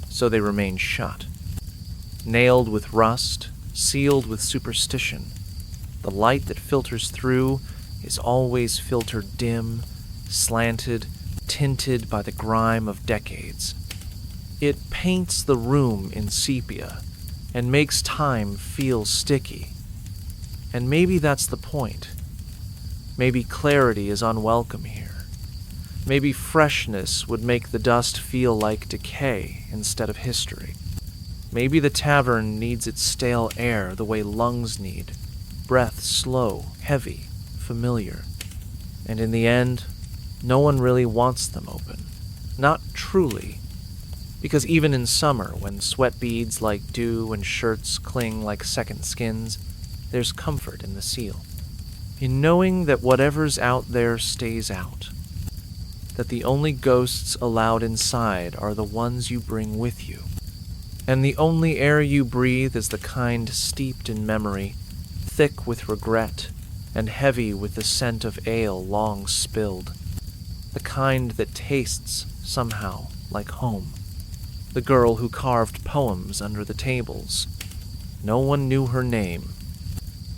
so they remain shut. Nailed with rust, sealed with superstition, the light that filters through is always filtered dim, slanted, tinted by the grime of decades. It paints the room in sepia and makes time feel sticky. And maybe that's the point. Maybe clarity is unwelcome here. Maybe freshness would make the dust feel like decay instead of history. Maybe the tavern needs its stale air the way lungs need, breath slow, heavy, familiar. And in the end, no one really wants them open. Not truly. Because even in summer, when sweat beads like dew and shirts cling like second skins, there's comfort in the seal. In knowing that whatever's out there stays out. That the only ghosts allowed inside are the ones you bring with you. And the only air you breathe is the kind steeped in memory, thick with regret, and heavy with the scent of ale long spilled. The kind that tastes, somehow, like home. The girl who carved poems under the tables. No one knew her name.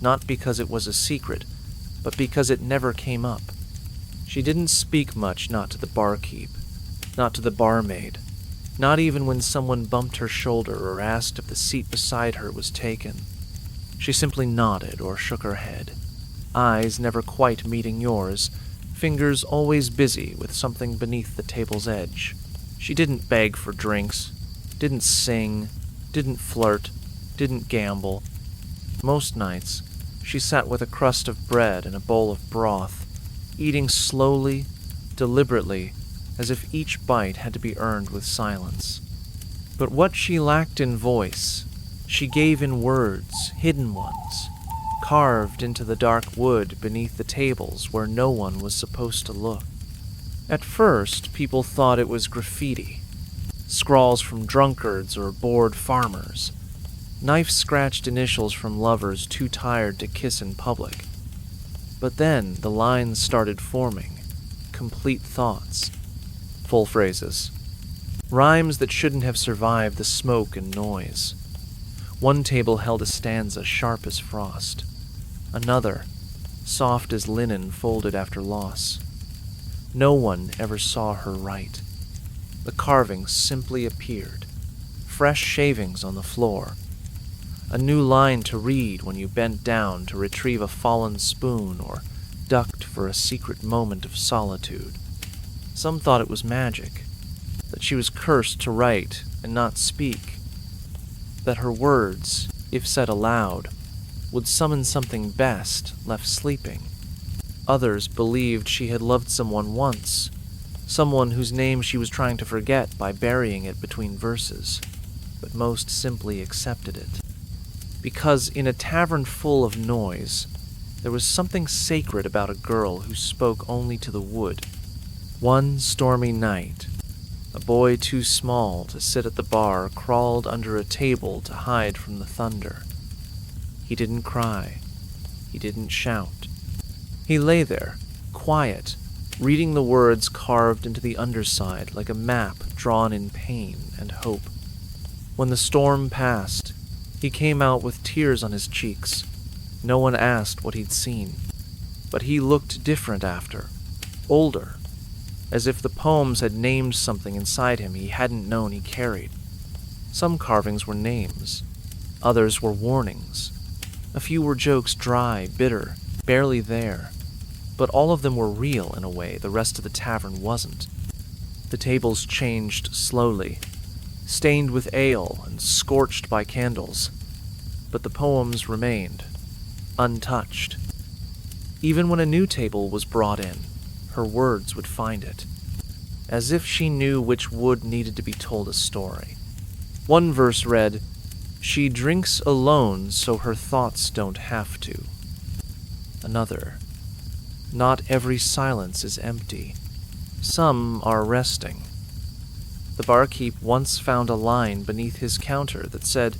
Not because it was a secret, but because it never came up. She didn't speak much, not to the barkeep, not to the barmaid, not even when someone bumped her shoulder or asked if the seat beside her was taken. She simply nodded or shook her head, eyes never quite meeting yours, fingers always busy with something beneath the table's edge. She didn't beg for drinks, didn't sing, didn't flirt, didn't gamble. Most nights, she sat with a crust of bread and a bowl of broth, eating slowly, deliberately, as if each bite had to be earned with silence. But what she lacked in voice, she gave in words, hidden ones, carved into the dark wood beneath the tables where no one was supposed to look. At first, people thought it was graffiti, scrawls from drunkards or bored farmers, knife-scratched initials from lovers too tired to kiss in public. But then the lines started forming, complete thoughts, full phrases, rhymes that shouldn't have survived the smoke and noise. One table held a stanza sharp as frost, another soft as linen folded after loss. No one ever saw her write. The carvings simply appeared, fresh shavings on the floor, a new line to read when you bent down to retrieve a fallen spoon or ducked for a secret moment of solitude. Some thought it was magic, that she was cursed to write and not speak, that her words, if said aloud, would summon something best left sleeping. Others believed she had loved someone once, someone whose name she was trying to forget by burying it between verses, but most simply accepted it. Because in a tavern full of noise, there was something sacred about a girl who spoke only to the wood. One stormy night, a boy too small to sit at the bar crawled under a table to hide from the thunder. He didn't cry. He didn't shout. He lay there, quiet, reading the words carved into the underside like a map drawn in pain and hope. When the storm passed, he came out with tears on his cheeks. No one asked what he'd seen, but he looked different after, older, as if the poems had named something inside him he hadn't known he carried. Some carvings were names, others were warnings. A few were jokes dry, bitter, barely there, but all of them were real in a way the rest of the tavern wasn't. The tables changed slowly, stained with ale and scorched by candles, but the poems remained, untouched. Even when a new table was brought in, her words would find it, as if she knew which wood needed to be told a story. One verse read, "She drinks alone so her thoughts don't have to." Another, "Not every silence is empty. Some are resting." The barkeep once found a line beneath his counter that said,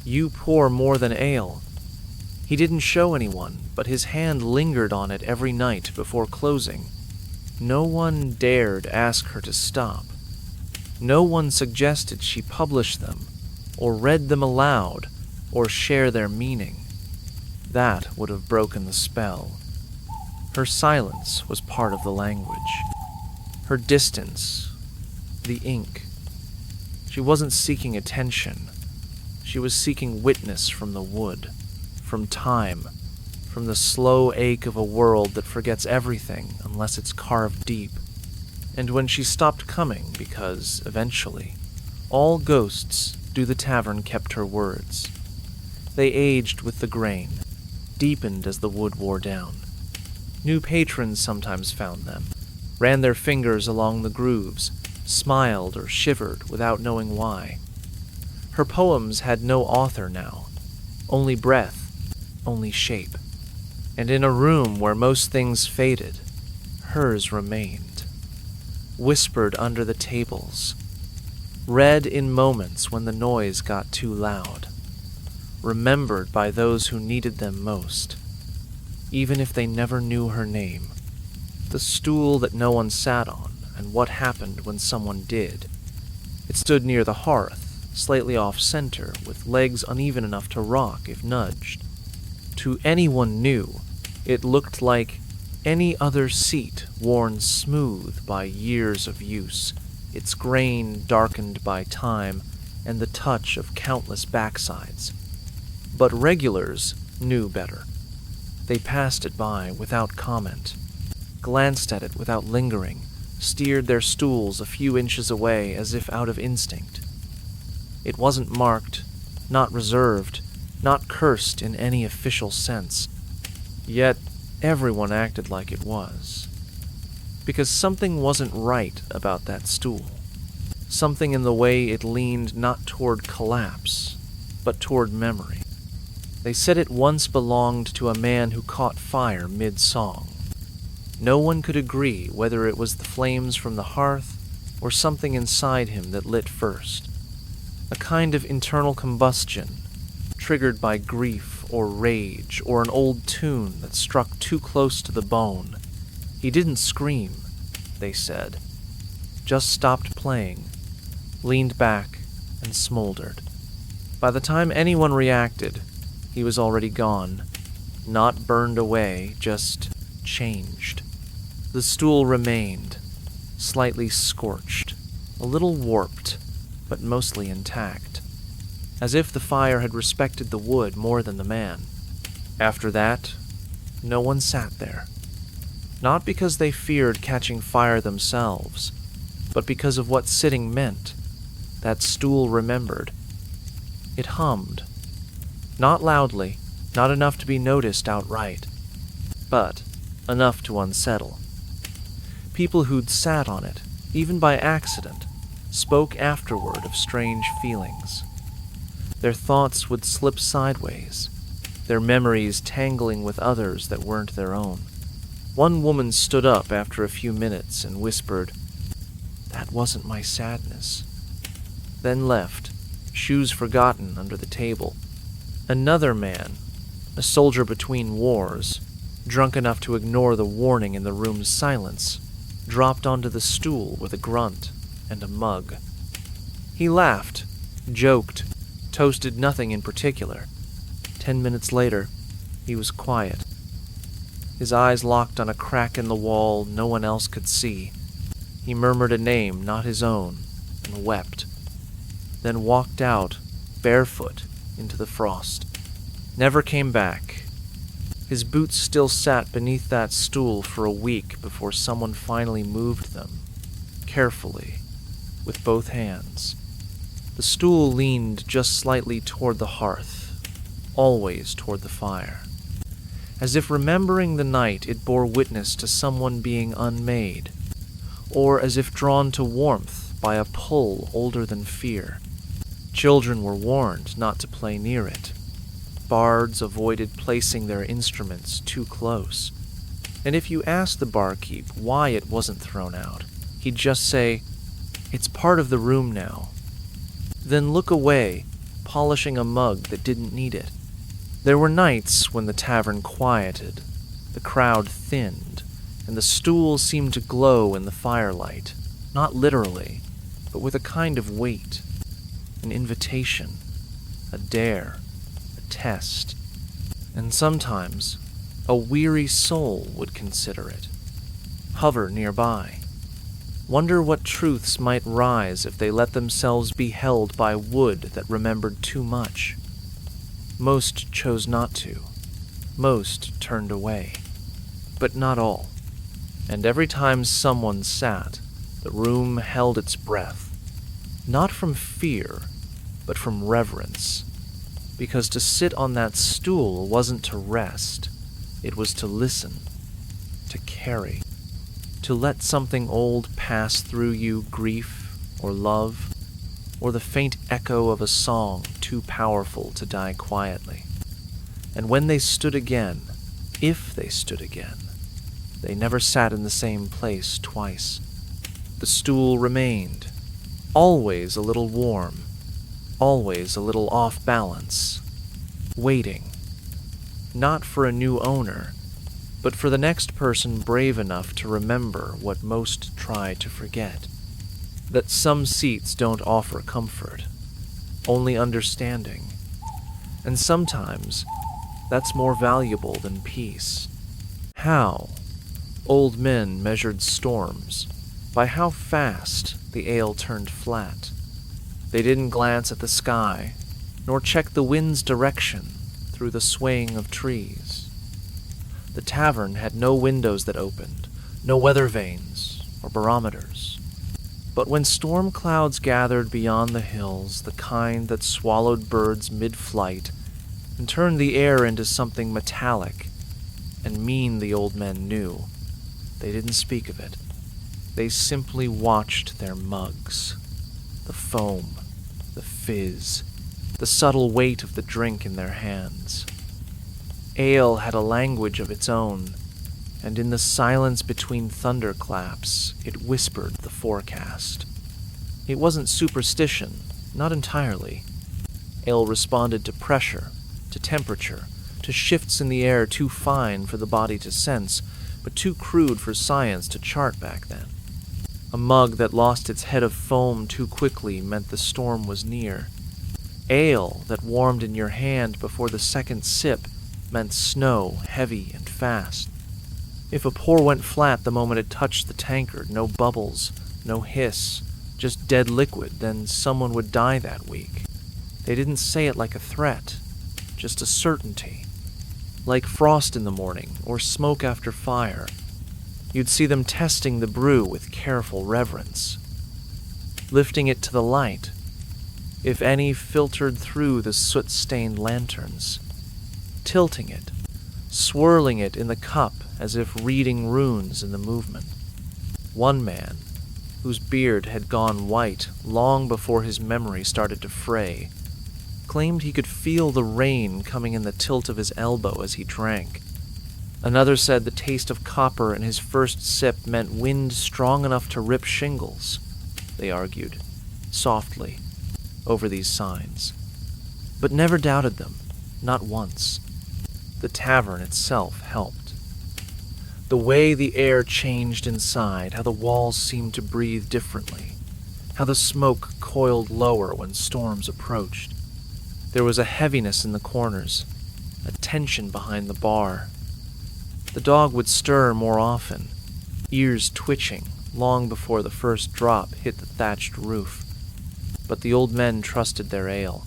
"You pour more than ale." He didn't show anyone, but his hand lingered on it every night before closing. No one dared ask her to stop. No one suggested she publish them, or read them aloud, or share their meaning. That would have broken the spell. Her silence was part of the language. Her distance, the ink. She wasn't seeking attention. She was seeking witness from the wood, from time, from the slow ache of a world that forgets everything unless it's carved deep. And when she stopped coming because, eventually, all ghosts do the tavern kept her words. They aged with the grain, deepened as the wood wore down. New patrons sometimes found them, ran their fingers along the grooves, smiled or shivered without knowing why. Her poems had no author now, only breath, only shape. And in a room where most things faded, hers remained. Whispered under the tables, read in moments when the noise got too loud, remembered by those who needed them most, even if they never knew her name, the stool that no one sat on, and what happened when someone did. It stood near the hearth, slightly off-center, with legs uneven enough to rock if nudged. To anyone new, it looked like any other seat worn smooth by years of use, its grain darkened by time and the touch of countless backsides. But regulars knew better. They passed it by without comment, glanced at it without lingering, steered their stools a few inches away as if out of instinct. It wasn't marked, not reserved, not cursed in any official sense. Yet everyone acted like it was. Because something wasn't right about that stool. Something in the way it leaned not toward collapse, but toward memory. They said it once belonged to a man who caught fire mid-song. No one could agree whether it was the flames from the hearth or something inside him that lit first. A kind of internal combustion, triggered by grief or rage or an old tune that struck too close to the bone. He didn't scream, they said, just stopped playing, leaned back, and smoldered. By the time anyone reacted, he was already gone, not burned away, just changed. The stool remained, slightly scorched, a little warped, but mostly intact, as if the fire had respected the wood more than the man. After that, no one sat there. Not because they feared catching fire themselves, but because of what sitting meant. That stool remembered. It hummed. Not loudly, not enough to be noticed outright, but enough to unsettle. People who'd sat on it, even by accident, spoke afterward of strange feelings. Their thoughts would slip sideways, their memories tangling with others that weren't their own. One woman stood up after a few minutes and whispered, "That wasn't my sadness," then left, shoes forgotten under the table. Another man, a soldier between wars, drunk enough to ignore the warning in the room's silence, dropped onto the stool with a grunt and a mug. He laughed, joked, toasted nothing in particular. 10 minutes later, he was quiet. His eyes locked on a crack in the wall no one else could see. He murmured a name not his own and wept, then walked out, barefoot, into the frost. Never came back. His boots still sat beneath that stool for a week before someone finally moved them, carefully, with both hands. The stool leaned just slightly toward the hearth, always toward the fire. As if remembering the night it bore witness to someone being unmade, or as if drawn to warmth by a pull older than fear. Children were warned not to play near it. Bards avoided placing their instruments too close. And if you asked the barkeep why it wasn't thrown out, he'd just say, "It's part of the room now." Then look away, polishing a mug that didn't need it. There were nights when the tavern quieted, the crowd thinned, and the stool seemed to glow in the firelight, not literally, but with a kind of weight, an invitation, a dare, a test. And sometimes a weary soul would consider it, hover nearby, wonder what truths might rise if they let themselves be held by wood that remembered too much. Most chose not to. Most turned away. But not all. And every time someone sat, the room held its breath. Not from fear, but from reverence. Because to sit on that stool wasn't to rest. It was to listen, to carry, to let something old pass through you, grief or love, or the faint echo of a song too powerful to die quietly. And when they stood again, if they stood again, they never sat in the same place twice. The stool remained, always a little warm, always a little off balance, waiting, not for a new owner, but for the next person brave enough to remember what most try to forget. That some seats don't offer comfort, only understanding, and sometimes that's more valuable than peace. How old men measured storms, by how fast the ale turned flat. They didn't glance at the sky, nor check the wind's direction through the swaying of trees. The tavern had no windows that opened, no weather vanes or barometers. But when storm clouds gathered beyond the hills, the kind that swallowed birds mid-flight and turned the air into something metallic and mean, the old men knew, they didn't speak of it. They simply watched their mugs, the foam, the fizz, the subtle weight of the drink in their hands. Ale had a language of its own, and in the silence between thunderclaps, it whispered the forecast. It wasn't superstition, not entirely. Ale responded to pressure, to temperature, to shifts in the air too fine for the body to sense, but too crude for science to chart back then. A mug that lost its head of foam too quickly meant the storm was near. Ale that warmed in your hand before the second sip meant snow heavy and fast. If a pour went flat the moment it touched the tankard, no bubbles, no hiss, just dead liquid, then someone would die that week. They didn't say it like a threat, just a certainty. Like frost in the morning or smoke after fire. You'd see them testing the brew with careful reverence, lifting it to the light, if any filtered through the soot-stained lanterns, tilting it, swirling it in the cup as if reading runes in the movement. One man, whose beard had gone white long before his memory started to fray, claimed he could feel the rain coming in the tilt of his elbow as he drank. Another said the taste of copper in his first sip meant wind strong enough to rip shingles, they argued, softly, over these signs. But never doubted them, not once. The tavern itself helped. The way the air changed inside, how the walls seemed to breathe differently, how the smoke coiled lower when storms approached. There was a heaviness in the corners, a tension behind the bar. The dog would stir more often, ears twitching long before the first drop hit the thatched roof. But the old men trusted their ale,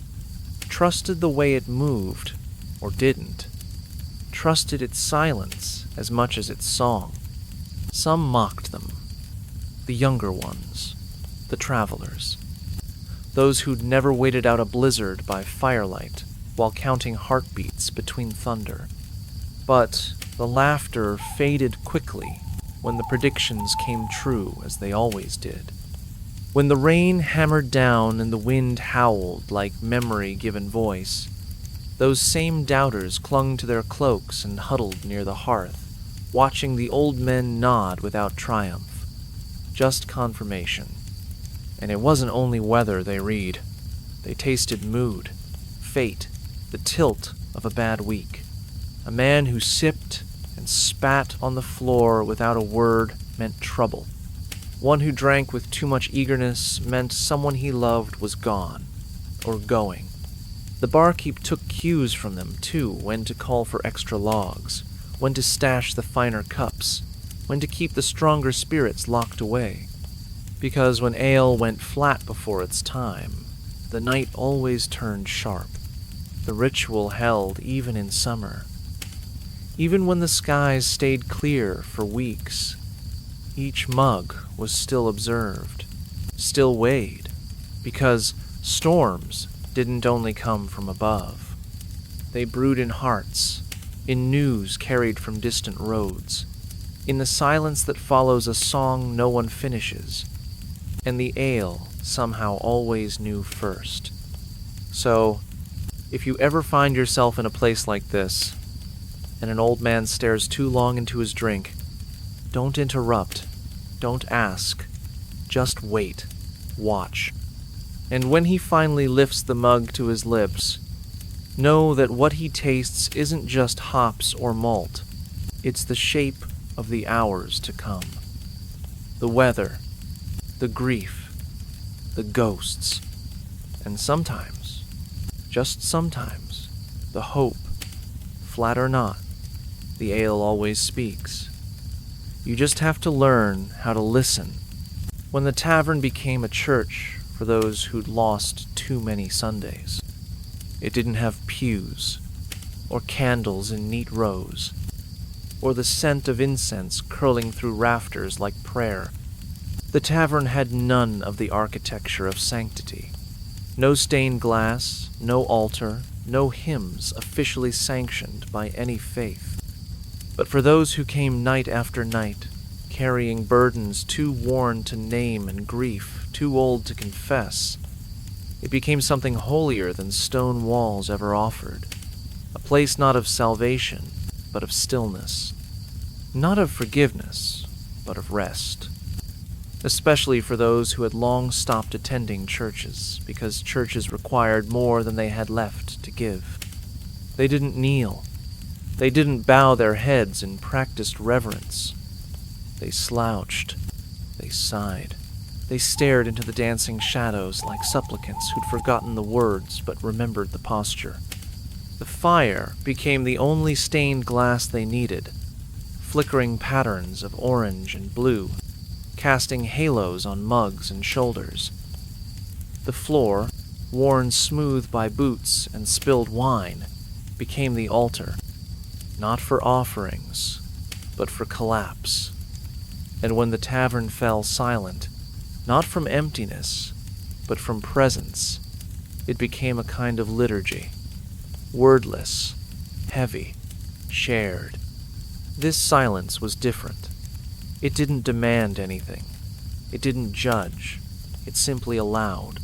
trusted the way it moved, or didn't, trusted its silence as much as its song. Some mocked them, the younger ones, the travelers, those who'd never waited out a blizzard by firelight while counting heartbeats between thunder. But the laughter faded quickly when the predictions came true, as they always did. When the rain hammered down and the wind howled like memory given voice, those same doubters clung to their cloaks and huddled near the hearth, watching the old men nod without triumph. Just confirmation. And it wasn't only weather they read. They tasted mood, fate, the tilt of a bad week. A man who sipped and spat on the floor without a word meant trouble. One who drank with too much eagerness meant someone he loved was gone, or going. The barkeep took cues from them, too, when to call for extra logs, when to stash the finer cups, when to keep the stronger spirits locked away. Because when ale went flat before its time, the night always turned sharp. The ritual held even in summer. Even when the skies stayed clear for weeks, each mug was still observed, still weighed, because storms didn't only come from above. They brewed in hearts, in news carried from distant roads, in the silence that follows a song no one finishes, and the ale somehow always knew first. So, if you ever find yourself in a place like this, and an old man stares too long into his drink, don't interrupt, don't ask, just wait, watch. And when he finally lifts the mug to his lips, know that what he tastes isn't just hops or malt, it's the shape of the hours to come. The weather, the grief, the ghosts, and sometimes, just sometimes, the hope. Flat or not, the ale always speaks. You just have to learn how to listen. When the tavern became a church for those who'd lost too many Sundays, it didn't have pews, or candles in neat rows, or the scent of incense curling through rafters like prayer. The tavern had none of the architecture of sanctity. No stained glass, no altar, no hymns officially sanctioned by any faith. But for those who came night after night, carrying burdens too worn to name and grief too old to confess, it became something holier than stone walls ever offered. A place not of salvation, but of stillness. Not of forgiveness, but of rest. Especially for those who had long stopped attending churches, because churches required more than they had left to give. They didn't kneel. They didn't bow their heads in practiced reverence. They slouched. They sighed. They stared into the dancing shadows like supplicants who'd forgotten the words but remembered the posture. The fire became the only stained glass they needed. flickering patterns of orange and blue, casting halos on mugs and shoulders. The floor, worn smooth by boots and spilled wine, became the altar, not for offerings, but for collapse. And when the tavern fell silent, not from emptiness, but from presence, it became a kind of liturgy, wordless, heavy, shared. This silence was different. It didn't demand anything. It didn't judge. It simply allowed.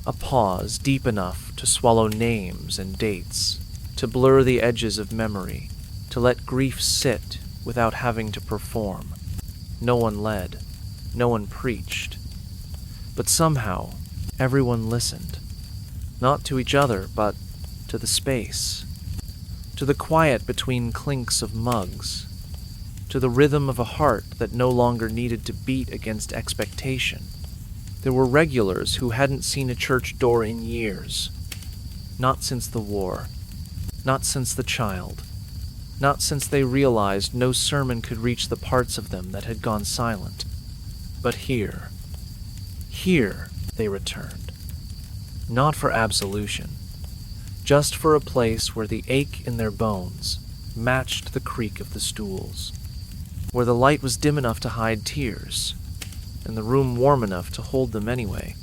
A pause deep enough to swallow names and dates, to blur the edges of memory, to let grief sit without having to perform. No one led. No one preached. But somehow, everyone listened. Not to each other, but to the space. To the quiet between clinks of mugs. To the rhythm of a heart that no longer needed to beat against expectation. There were regulars who hadn't seen a church door in years. Not since the war. Not since the child. Not since they realized no sermon could reach the parts of them that had gone silent. But here they returned. Not for absolution. Just for a place where the ache in their bones matched the creak of the stools. Where the light was dim enough to hide tears, and the room warm enough to hold them anyway.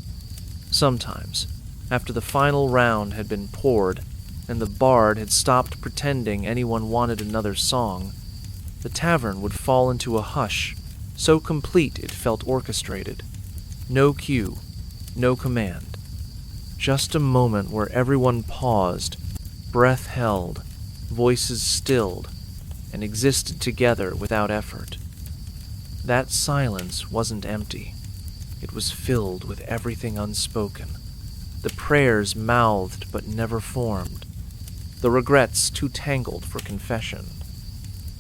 Sometimes, after the final round had been poured, and the bard had stopped pretending anyone wanted another song, the tavern would fall into a hush, so complete it felt orchestrated. No cue, no command. Just a moment where everyone paused, breath held, voices stilled, and existed together without effort. That silence wasn't empty. It was filled with everything unspoken. The prayers mouthed but never formed. The regrets too tangled for confession.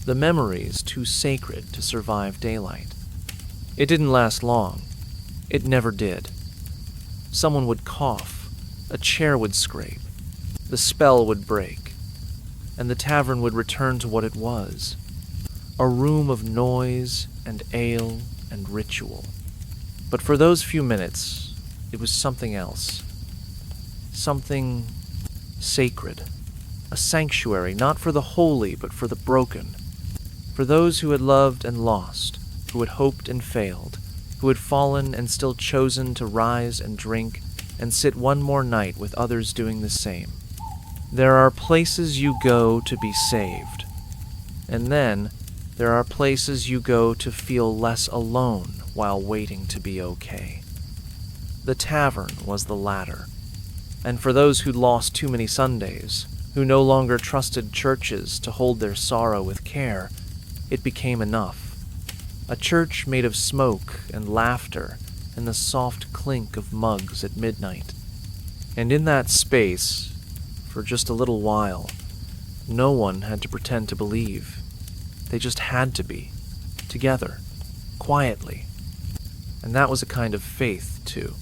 The memories too sacred to survive daylight. It didn't last long. It never did. Someone would cough. A chair would scrape. The spell would break. And the tavern would return to what it was. A room of noise and ale and ritual. But for those few minutes, it was something else. Something sacred. A sanctuary not for the holy but for the broken. For those who had loved and lost, who had hoped and failed, who had fallen and still chosen to rise and drink and sit one more night with others doing the same. There are places you go to be saved. And then, there are places you go to feel less alone while waiting to be okay. The tavern was the latter. And for those who'd lost too many Sundays, who no longer trusted churches to hold their sorrow with care, it became enough. A church made of smoke and laughter and the soft clink of mugs at midnight. And in that space, for just a little while, no one had to pretend to believe. They just had to be, together, quietly. And that was a kind of faith, too.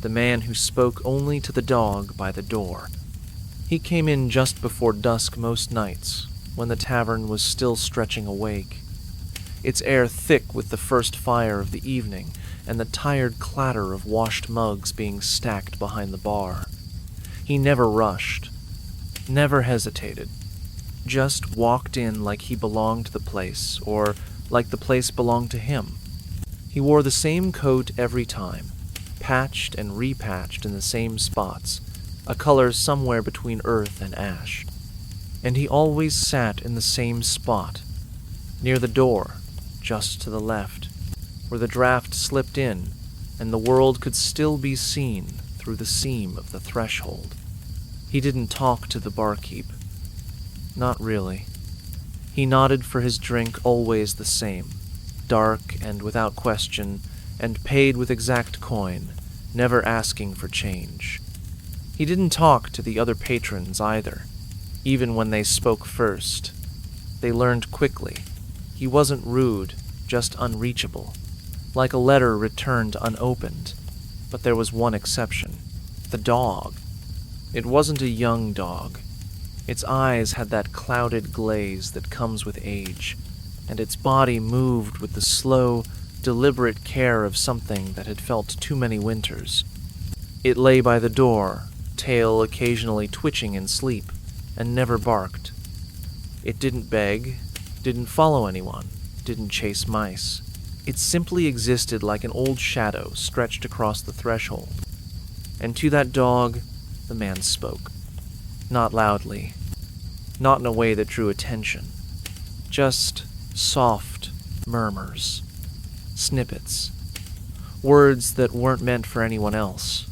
The man who spoke only to the dog by the door. He came in just before dusk most nights, when the tavern was still stretching awake, its air thick with the first fire of the evening and the tired clatter of washed mugs being stacked behind the bar. He never rushed, never hesitated, just walked in like he belonged to the place, or like the place belonged to him. He wore the same coat every time, patched and repatched in the same spots, a color somewhere between earth and ash. And he always sat in the same spot, near the door, just to the left, where the draft slipped in and the world could still be seen through the seam of the threshold. He didn't talk to the barkeep. Not really. He nodded for his drink always the same, dark and without question, and paid with exact coin, never asking for change. He didn't talk to the other patrons either, even when they spoke first. They learned quickly. He wasn't rude, just unreachable, like a letter returned unopened. But there was one exception. The dog. It wasn't a young dog. Its eyes had that clouded glaze that comes with age, and its body moved with the slow, deliberate care of something that had felt too many winters. It lay by the door, tail occasionally twitching in sleep, and never barked. It didn't beg, didn't follow anyone, didn't chase mice. It simply existed like an old shadow stretched across the threshold. And to that dog, the man spoke. Not loudly, not in a way that drew attention. Just soft murmurs, snippets, words that weren't meant for anyone else.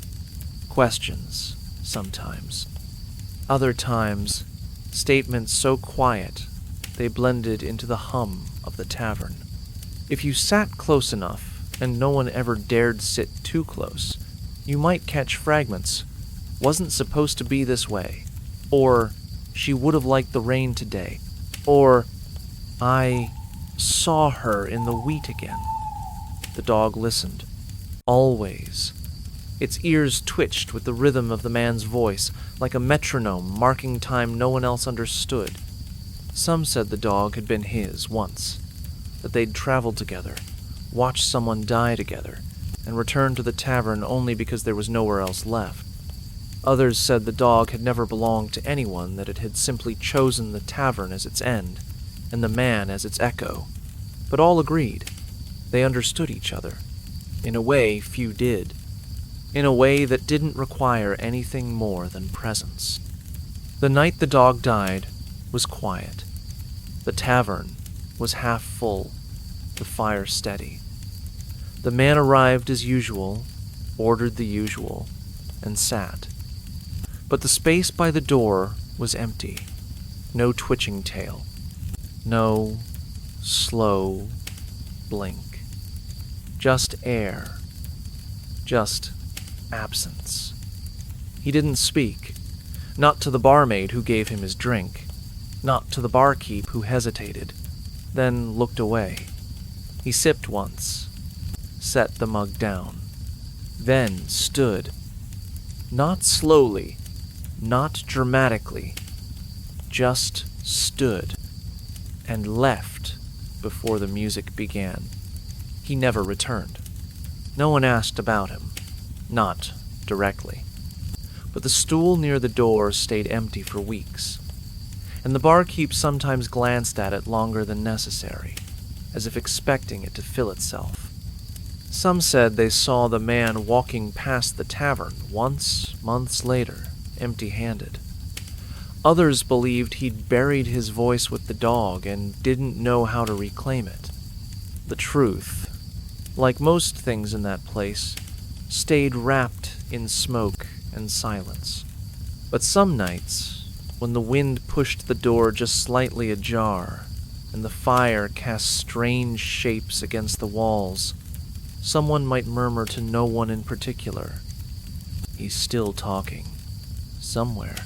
Questions, sometimes. Other times, statements so quiet they blended into the hum of the tavern. If you sat close enough, and no one ever dared sit too close, you might catch fragments. Wasn't supposed to be this way. Or, she would have liked the rain today. Or, I saw her in the wheat again. The dog listened. Always. Its ears twitched with the rhythm of the man's voice, like a metronome marking time no one else understood. Some said the dog had been his once, that they'd traveled together, watched someone die together, and returned to the tavern only because there was nowhere else left. Others said the dog had never belonged to anyone, that it had simply chosen the tavern as its end, and the man as its echo. But all agreed. They understood each other. In a way, few did. In a way that didn't require anything more than presence. The night the dog died was quiet. The tavern was half full, the fire steady. The man arrived as usual, ordered the usual, and sat. But the space by the door was empty. No twitching tail. No slow blink. Just air. Just absence. He didn't speak. Not to the barmaid who gave him his drink. Not to the barkeep who hesitated, then looked away. He sipped once, set the mug down, then stood. Not slowly, not dramatically, just stood, and left before the music began. He never returned. No one asked about him, not directly. But the stool near the door stayed empty for weeks, and the barkeep sometimes glanced at it longer than necessary, as if expecting it to fill itself. Some said they saw the man walking past the tavern once, months later, empty-handed. Others believed he'd buried his voice with the dog and didn't know how to reclaim it. The truth, like most things in that place, stayed wrapped in smoke and silence. But some nights, when the wind pushed the door just slightly ajar, and the fire cast strange shapes against the walls, someone might murmur to no one in particular, "He's still talking, somewhere."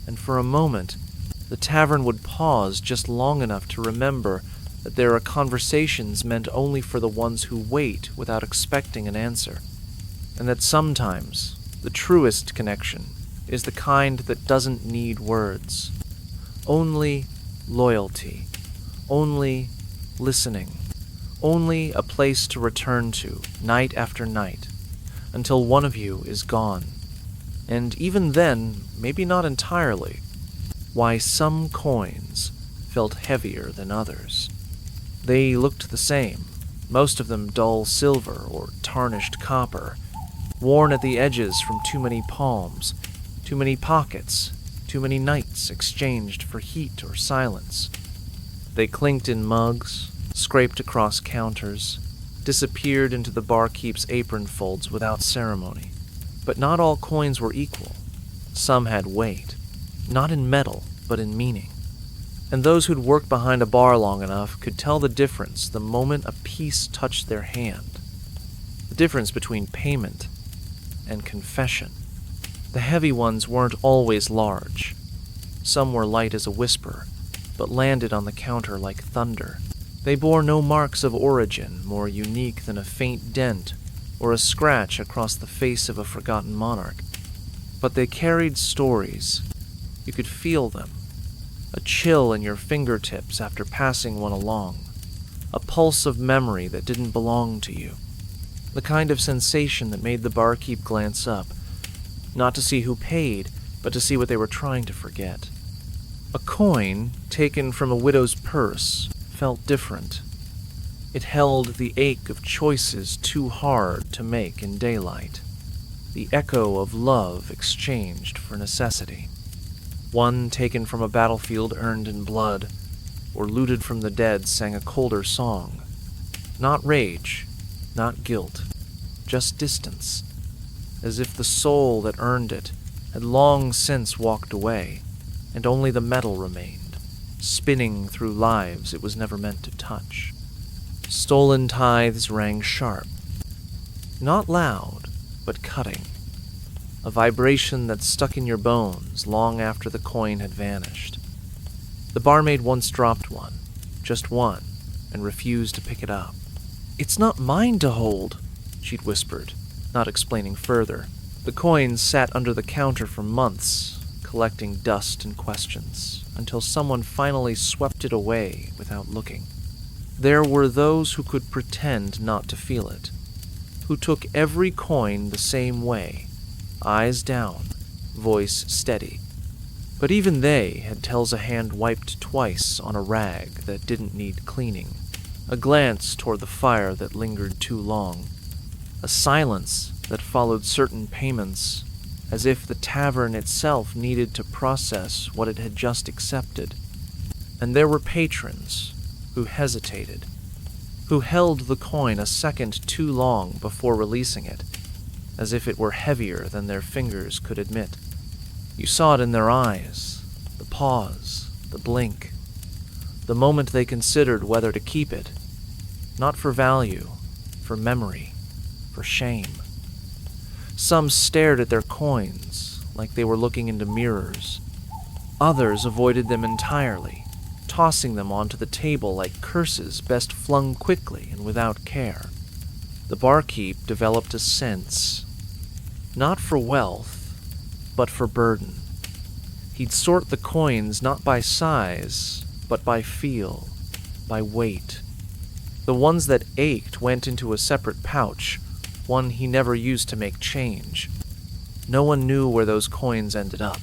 And for a moment, the tavern would pause just long enough to remember that there are conversations meant only for the ones who wait without expecting an answer, and that sometimes the truest connection is the kind that doesn't need words. Only loyalty, only listening, only a place to return to night after night, until one of you is gone. And even then, maybe not entirely. Why some coins felt heavier than others. They looked the same, most of them dull silver or tarnished copper, worn at the edges from too many palms, too many pockets, too many nights exchanged for heat or silence. They clinked in mugs, scraped across counters, disappeared into the barkeep's apron folds without ceremony. But not all coins were equal. Some had weight, not in metal, but in meaning. And those who'd worked behind a bar long enough could tell the difference the moment a piece touched their hand. The difference between payment and confession. The heavy ones weren't always large. Some were light as a whisper, but landed on the counter like thunder. They bore no marks of origin more unique than a faint dent or a scratch across the face of a forgotten monarch. But they carried stories. You could feel them. a chill in your fingertips after passing one along, a pulse of memory that didn't belong to you, the kind of sensation that made the barkeep glance up, not to see who paid, but to see what they were trying to forget. A coin, taken from a widow's purse, felt different. It held the ache of choices too hard to make in daylight, the echo of love exchanged for necessity. One taken from a battlefield earned in blood, or looted from the dead sang a colder song. Not rage, not guilt, just distance, as if the soul that earned it had long since walked away, and only the metal remained, spinning through lives it was never meant to touch. Stolen tithes rang sharp, not loud, but cutting, a vibration that stuck in your bones long after the coin had vanished. The barmaid once dropped one, just one, and refused to pick it up. "It's not mine to hold," she'd whispered, not explaining further. The coins sat under the counter for months, collecting dust and questions, until someone finally swept it away without looking. There were those who could pretend not to feel it, who took every coin the same way, eyes down, voice steady. But even they had tells a hand wiped twice on a rag that didn't need cleaning, a glance toward the fire that lingered too long, a silence that followed certain payments, as if the tavern itself needed to process what it had just accepted. And there were patrons who hesitated, who held the coin a second too long before releasing it, as if it were heavier than their fingers could admit. You saw it in their eyes, the pause, the blink, the moment they considered whether to keep it, not for value, for memory, for shame. Some stared at their coins like they were looking into mirrors. Others avoided them entirely, tossing them onto the table like curses best flung quickly and without care. The barkeep developed a sense, not for wealth, but for burden. He'd sort the coins not by size, but by feel, by weight. The ones that ached went into a separate pouch, one he never used to make change. No one knew where those coins ended up.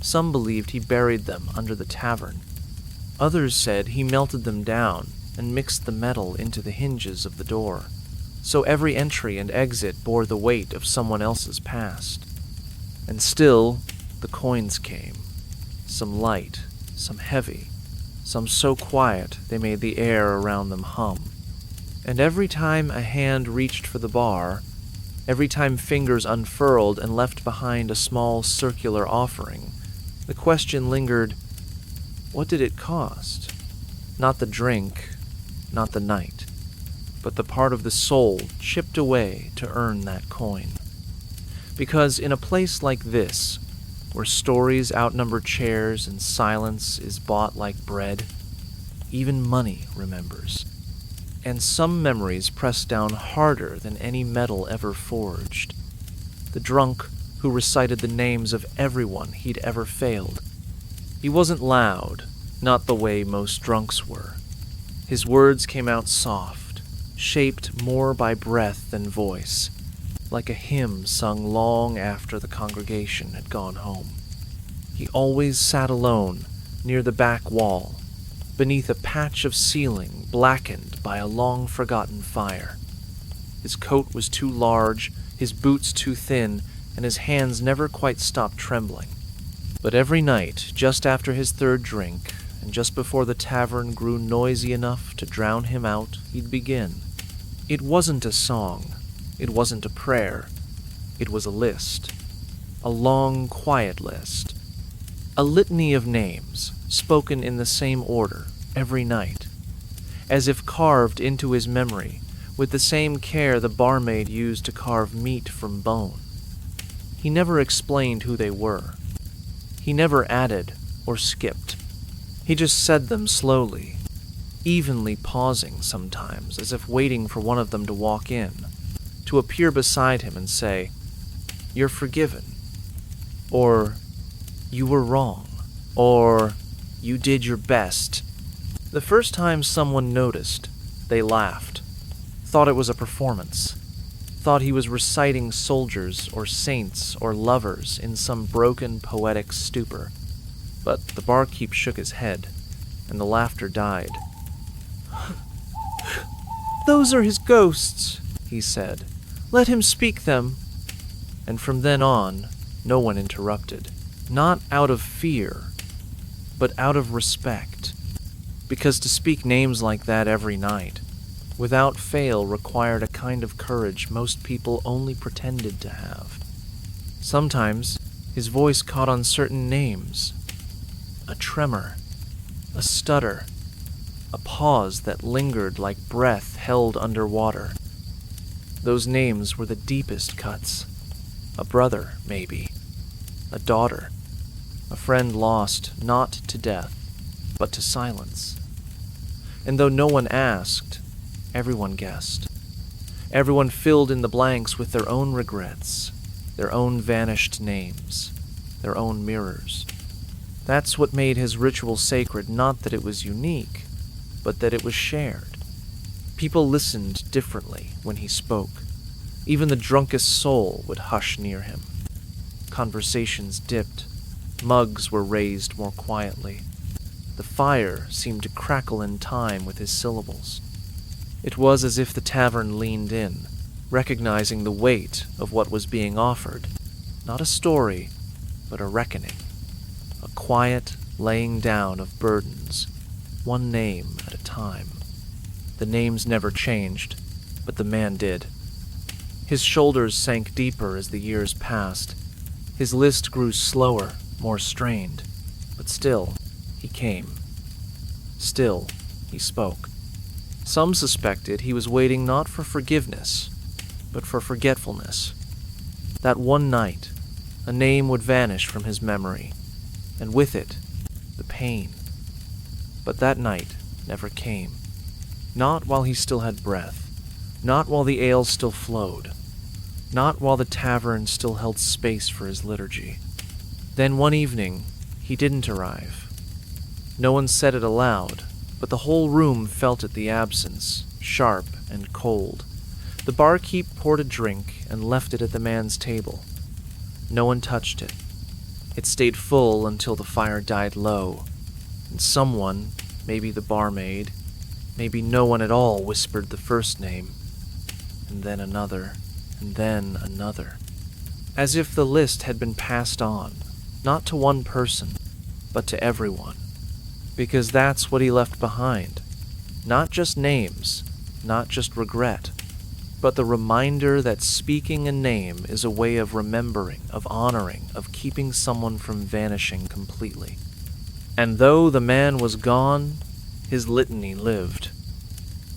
Some believed he buried them under the tavern. Others said he melted them down and mixed the metal into the hinges of the door, so every entry and exit bore the weight of someone else's past. And still, the coins came. Some light, some heavy, some so quiet they made the air around them hum. And every time a hand reached for the bar, every time fingers unfurled and left behind a small circular offering, the question lingered, what did it cost? Not the drink, not the night, but the part of the soul chipped away to earn that coin. Because in a place like this, where stories outnumber chairs and silence is bought like bread, even money remembers. And some memories press down harder than any metal ever forged. The drunk who recited the names of everyone he'd ever failed. He wasn't loud, not the way most drunks were. His words came out soft, shaped more by breath than voice, like a hymn sung long after the congregation had gone home. He always sat alone, near the back wall, beneath a patch of ceiling blackened by a long-forgotten fire. His coat was too large, his boots too thin, and his hands never quite stopped trembling. But every night, just after his third drink, and just before the tavern grew noisy enough to drown him out, he'd begin. It wasn't a song. It wasn't a prayer. It was a list. A long, quiet list. A litany of names, spoken in the same order, every night, as if carved into his memory, with the same care the barmaid used to carve meat from bone. He never explained who they were. He never added or skipped. He just said them slowly, evenly pausing sometimes, as if waiting for one of them to walk in, to appear beside him and say, "You're forgiven," or "You were wrong," or You did your best." The first time someone noticed, they laughed, thought it was a performance, thought he was reciting soldiers or saints or lovers in some broken poetic stupor. But the barkeep shook his head, and the laughter died. "Those are his ghosts," he said. "Let him speak them." And from then on, no one interrupted, not out of fear, but out of respect. Because to speak names like that every night, without fail, required a kind of courage most people only pretended to have. Sometimes his voice caught on certain names, a tremor, a stutter, a pause that lingered like breath held underwater. Those names were the deepest cuts. A brother, maybe, a daughter, a friend lost not to death, but to silence. And though no one asked, everyone guessed. Everyone filled in the blanks with their own regrets, their own vanished names, their own mirrors. That's what made his ritual sacred, not that it was unique, but that it was shared. People listened differently when he spoke. Even the drunkest soul would hush near him. Conversations dipped. Mugs were raised more quietly. The fire seemed to crackle in time with his syllables. It was as if the tavern leaned in, recognizing the weight of what was being offered. Not a story, but a reckoning. A quiet laying down of burdens, one name at a time. The names never changed, but the man did. His shoulders sank deeper as the years passed. His list grew slower, more strained, but still, he came. Still, he spoke. Some suspected he was waiting not for forgiveness, but for forgetfulness. That one night, a name would vanish from his memory, and with it, the pain. But that night never came. Not while he still had breath, not while the ale still flowed, not while the tavern still held space for his liturgy. Then one evening, he didn't arrive. No one said it aloud, but the whole room felt it, the absence, sharp and cold. The barkeep poured a drink and left it at the man's table. No one touched it. It stayed full until the fire died low, and someone, maybe the barmaid, maybe no one at all, whispered the first name, and then another, and then another, as if the list had been passed on, not to one person, but to everyone. Because that's what he left behind. Not just names, not just regret, but the reminder that speaking a name is a way of remembering, of honoring, of keeping someone from vanishing completely. And though the man was gone, his litany lived.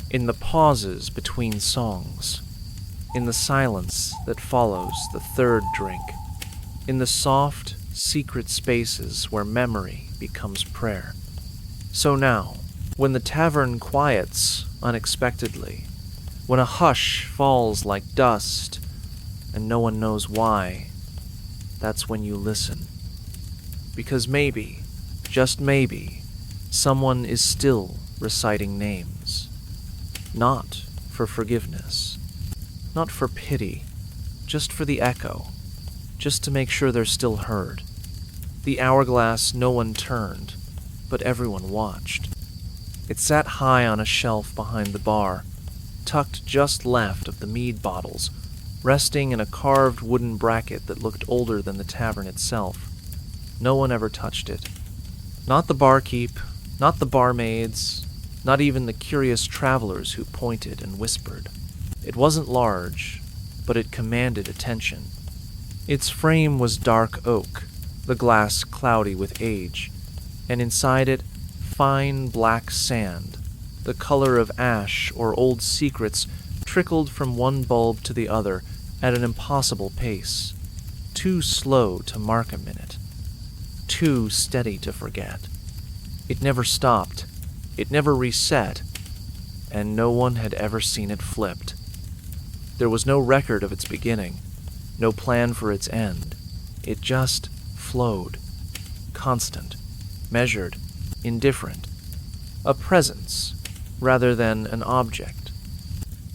In the pauses between songs, in the silence that follows the third drink, in the soft, secret spaces where memory becomes prayer. So now, when the tavern quiets unexpectedly, when a hush falls like dust and no one knows why, that's when you listen. Because maybe, just maybe, someone is still reciting names. Not for forgiveness, not for pity, just for the echo, just to make sure they're still heard. The hourglass no one turned, but everyone watched. It sat high on a shelf behind the bar, tucked just left of the mead bottles, resting in a carved wooden bracket that looked older than the tavern itself. No one ever touched it. Not the barkeep, not the barmaids, not even the curious travelers who pointed and whispered. It wasn't large, but it commanded attention. Its frame was dark oak, the glass cloudy with age, and inside it, fine black sand, the color of ash or old secrets, trickled from one bulb to the other at an impossible pace, too slow to mark a minute, too steady to forget. It never stopped, it never reset, and no one had ever seen it flipped. There was no record of its beginning, no plan for its end. It just flowed, constant, measured, indifferent, a presence rather than an object.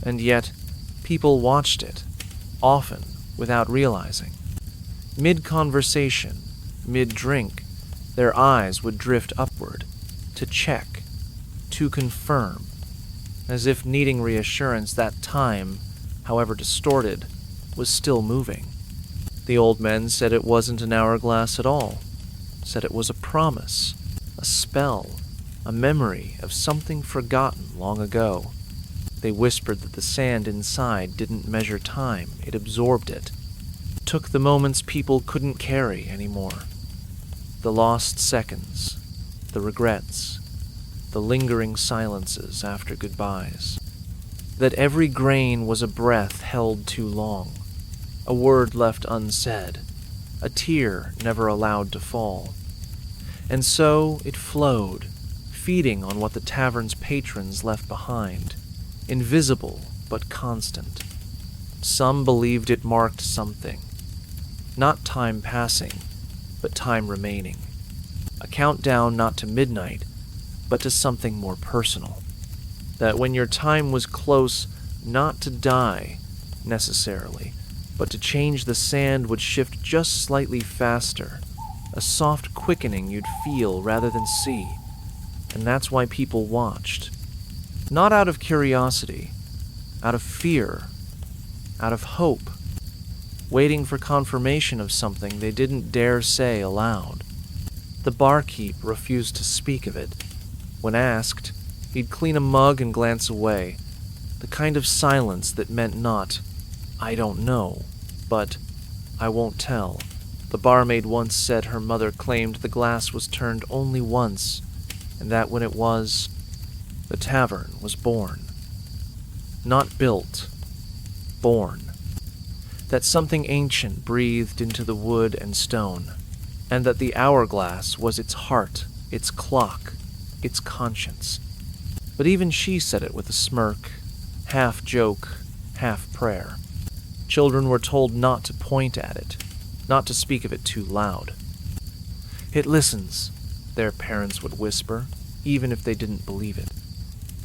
And yet, people watched it, often without realizing. Mid-conversation, mid-drink, their eyes would drift upward, to check, to confirm, as if needing reassurance that time, however distorted, was still moving. The old men said it wasn't an hourglass at all, said it was a promise, a spell, a memory of something forgotten long ago. They whispered that the sand inside didn't measure time, it absorbed it, took the moments people couldn't carry anymore. The lost seconds, the regrets, the lingering silences after goodbyes. That every grain was a breath held too long, a word left unsaid, a tear never allowed to fall. And so it flowed, feeding on what the tavern's patrons left behind, invisible but constant. Some believed it marked something, not time passing, but time remaining. A countdown not to midnight, but to something more personal. That when your time was close, not to die, necessarily, but to change, the sand would shift just slightly faster, a soft quickening you'd feel rather than see. And that's why people watched. Not out of curiosity, out of fear, out of hope, waiting for confirmation of something they didn't dare say aloud. The barkeep refused to speak of it. When asked, he'd clean a mug and glance away, the kind of silence that meant not, "I don't know," but "I won't tell." The barmaid once said her mother claimed the glass was turned only once, and that when it was, the tavern was born. Not built, born. That something ancient breathed into the wood and stone, and that the hourglass was its heart, its clock, its conscience. But even she said it with a smirk, half joke, half prayer. Children were told not to point at it, not to speak of it too loud. "It listens," their parents would whisper, even if they didn't believe it.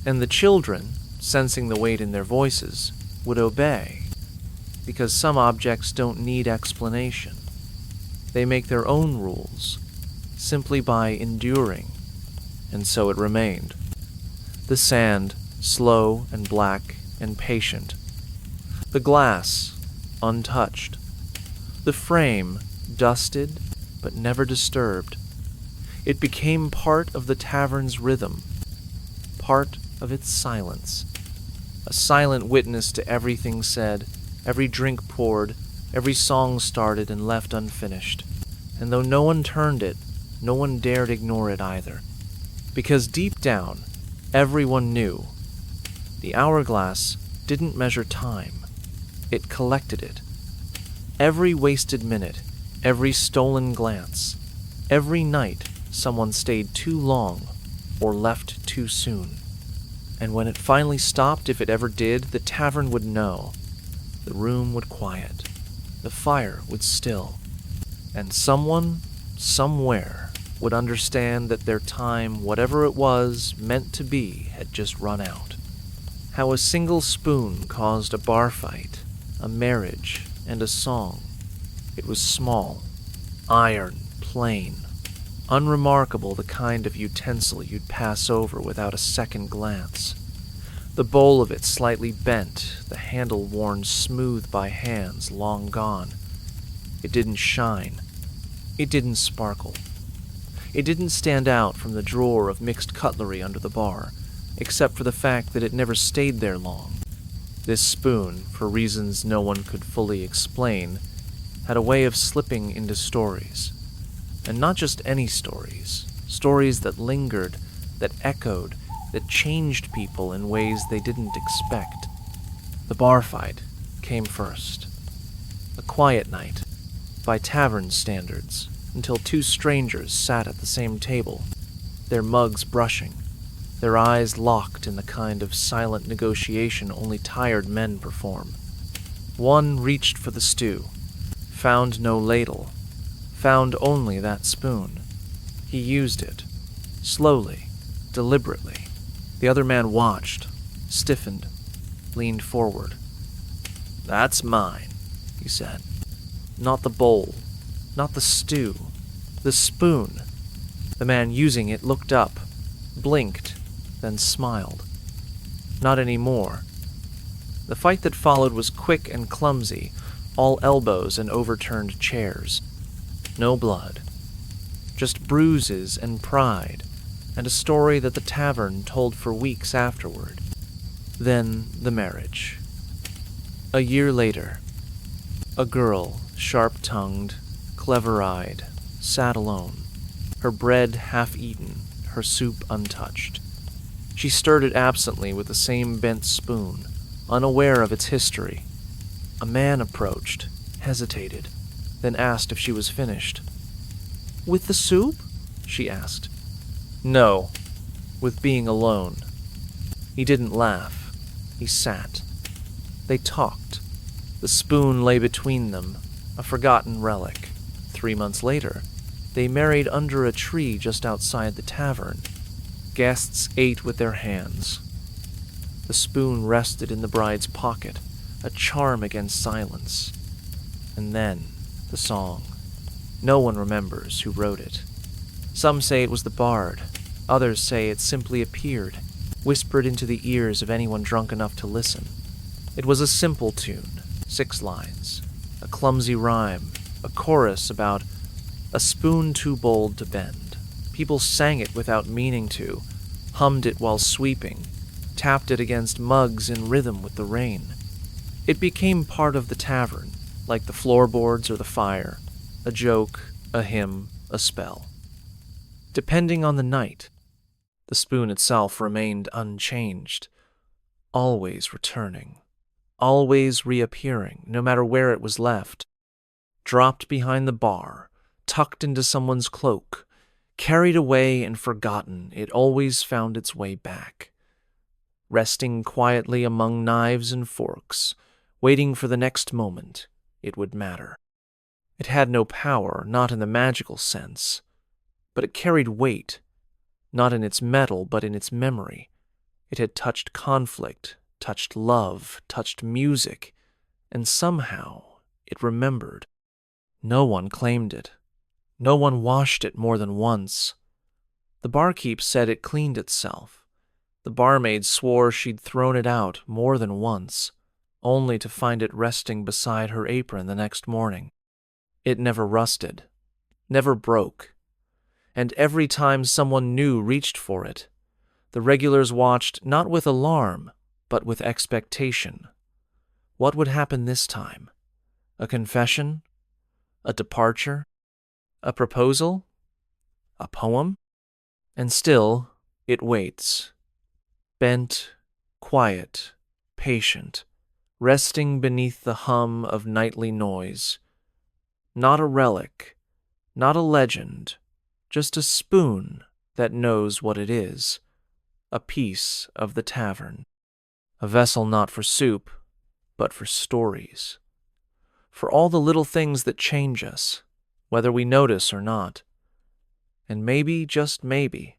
And the children, sensing the weight in their voices, would obey, because some objects don't need explanation. They make their own rules, simply by enduring, and so it remained. The sand, slow and black and patient. The glass, untouched. The frame, dusted but never disturbed. It became part of the tavern's rhythm, part of its silence. A silent witness to everything said, every drink poured, every song started and left unfinished. And though no one turned it, no one dared ignore it either. Because deep down, everyone knew the hourglass didn't measure time. It collected it. Every wasted minute, every stolen glance, every night someone stayed too long or left too soon. And when it finally stopped, if it ever did, the tavern would know. The room would quiet. The fire would still. And someone, somewhere, would understand that their time, whatever it was meant to be, had just run out. How a single spoon caused a bar fight, a marriage, and a song. It was small, iron, plain, unremarkable, the kind of utensil you'd pass over without a second glance. The bowl of it slightly bent, the handle worn smooth by hands long gone. It didn't shine. It didn't sparkle. It didn't stand out from the drawer of mixed cutlery under the bar, except for the fact that it never stayed there long. This spoon, for reasons no one could fully explain, had a way of slipping into stories. And not just any stories, stories that lingered, that echoed, that changed people in ways they didn't expect. The bar fight came first. A quiet night, by tavern standards, until two strangers sat at the same table, their mugs brushing, their eyes locked in the kind of silent negotiation only tired men perform. One reached for the stew, found no ladle, found only that spoon. He used it, Slowly, deliberately, the other man watched, stiffened, leaned forward. "That's mine," he said. "Not the bowl, not the stew, the spoon." The man using it looked up, blinked, then smiled. Not anymore. The fight that followed was quick and clumsy, all elbows and overturned chairs. No blood. Just bruises and pride, and a story that the tavern told for weeks afterward. Then the marriage. A year later, a girl, sharp-tongued, clever-eyed, sat alone, her bread half-eaten, her soup untouched. She stirred it absently with the same bent spoon, unaware of its history. A man approached, hesitated, then asked if she was finished. "With the soup?" she asked. "No, with being alone." He didn't laugh. He sat. They talked. The spoon lay between them, a forgotten relic. 3 months later, they married under a tree just outside the tavern. Guests ate with their hands. The spoon rested in the bride's pocket, a charm against silence. And then, the song. No one remembers who wrote it. Some say it was the bard. Others say it simply appeared, whispered into the ears of anyone drunk enough to listen. It was a simple tune, 6 lines, a clumsy rhyme, a chorus about a spoon too bold to bend. People sang it without meaning to, hummed it while sweeping, tapped it against mugs in rhythm with the rain. It became part of the tavern, like the floorboards or the fire, a joke, a hymn, a spell. Depending on the night, the spoon itself remained unchanged, always returning, always reappearing, no matter where it was left. Dropped behind the bar, tucked into someone's cloak, carried away and forgotten, it always found its way back. Resting quietly among knives and forks, waiting for the next moment it would matter. It had no power, not in the magical sense, but it carried weight, not in its metal, but in its memory. It had touched conflict, touched love, touched music, and somehow it remembered. No one claimed it. No one washed it more than once. The barkeep said it cleaned itself. The barmaid swore she'd thrown it out more than once, only to find it resting beside her apron the next morning. It never rusted, never broke, and every time someone new reached for it, the regulars watched not with alarm, but with expectation. What would happen this time? A confession? A departure? A proposal? A poem? And still, it waits. Bent, quiet, patient, resting beneath the hum of nightly noise. Not a relic, not a legend, just a spoon that knows what it is. A piece of the tavern. A vessel not for soup, but for stories. For all the little things that change us, whether we notice or not. And maybe, just maybe,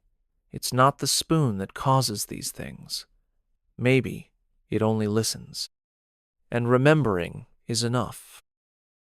it's not the spoon that causes these things. Maybe it only listens. And remembering is enough.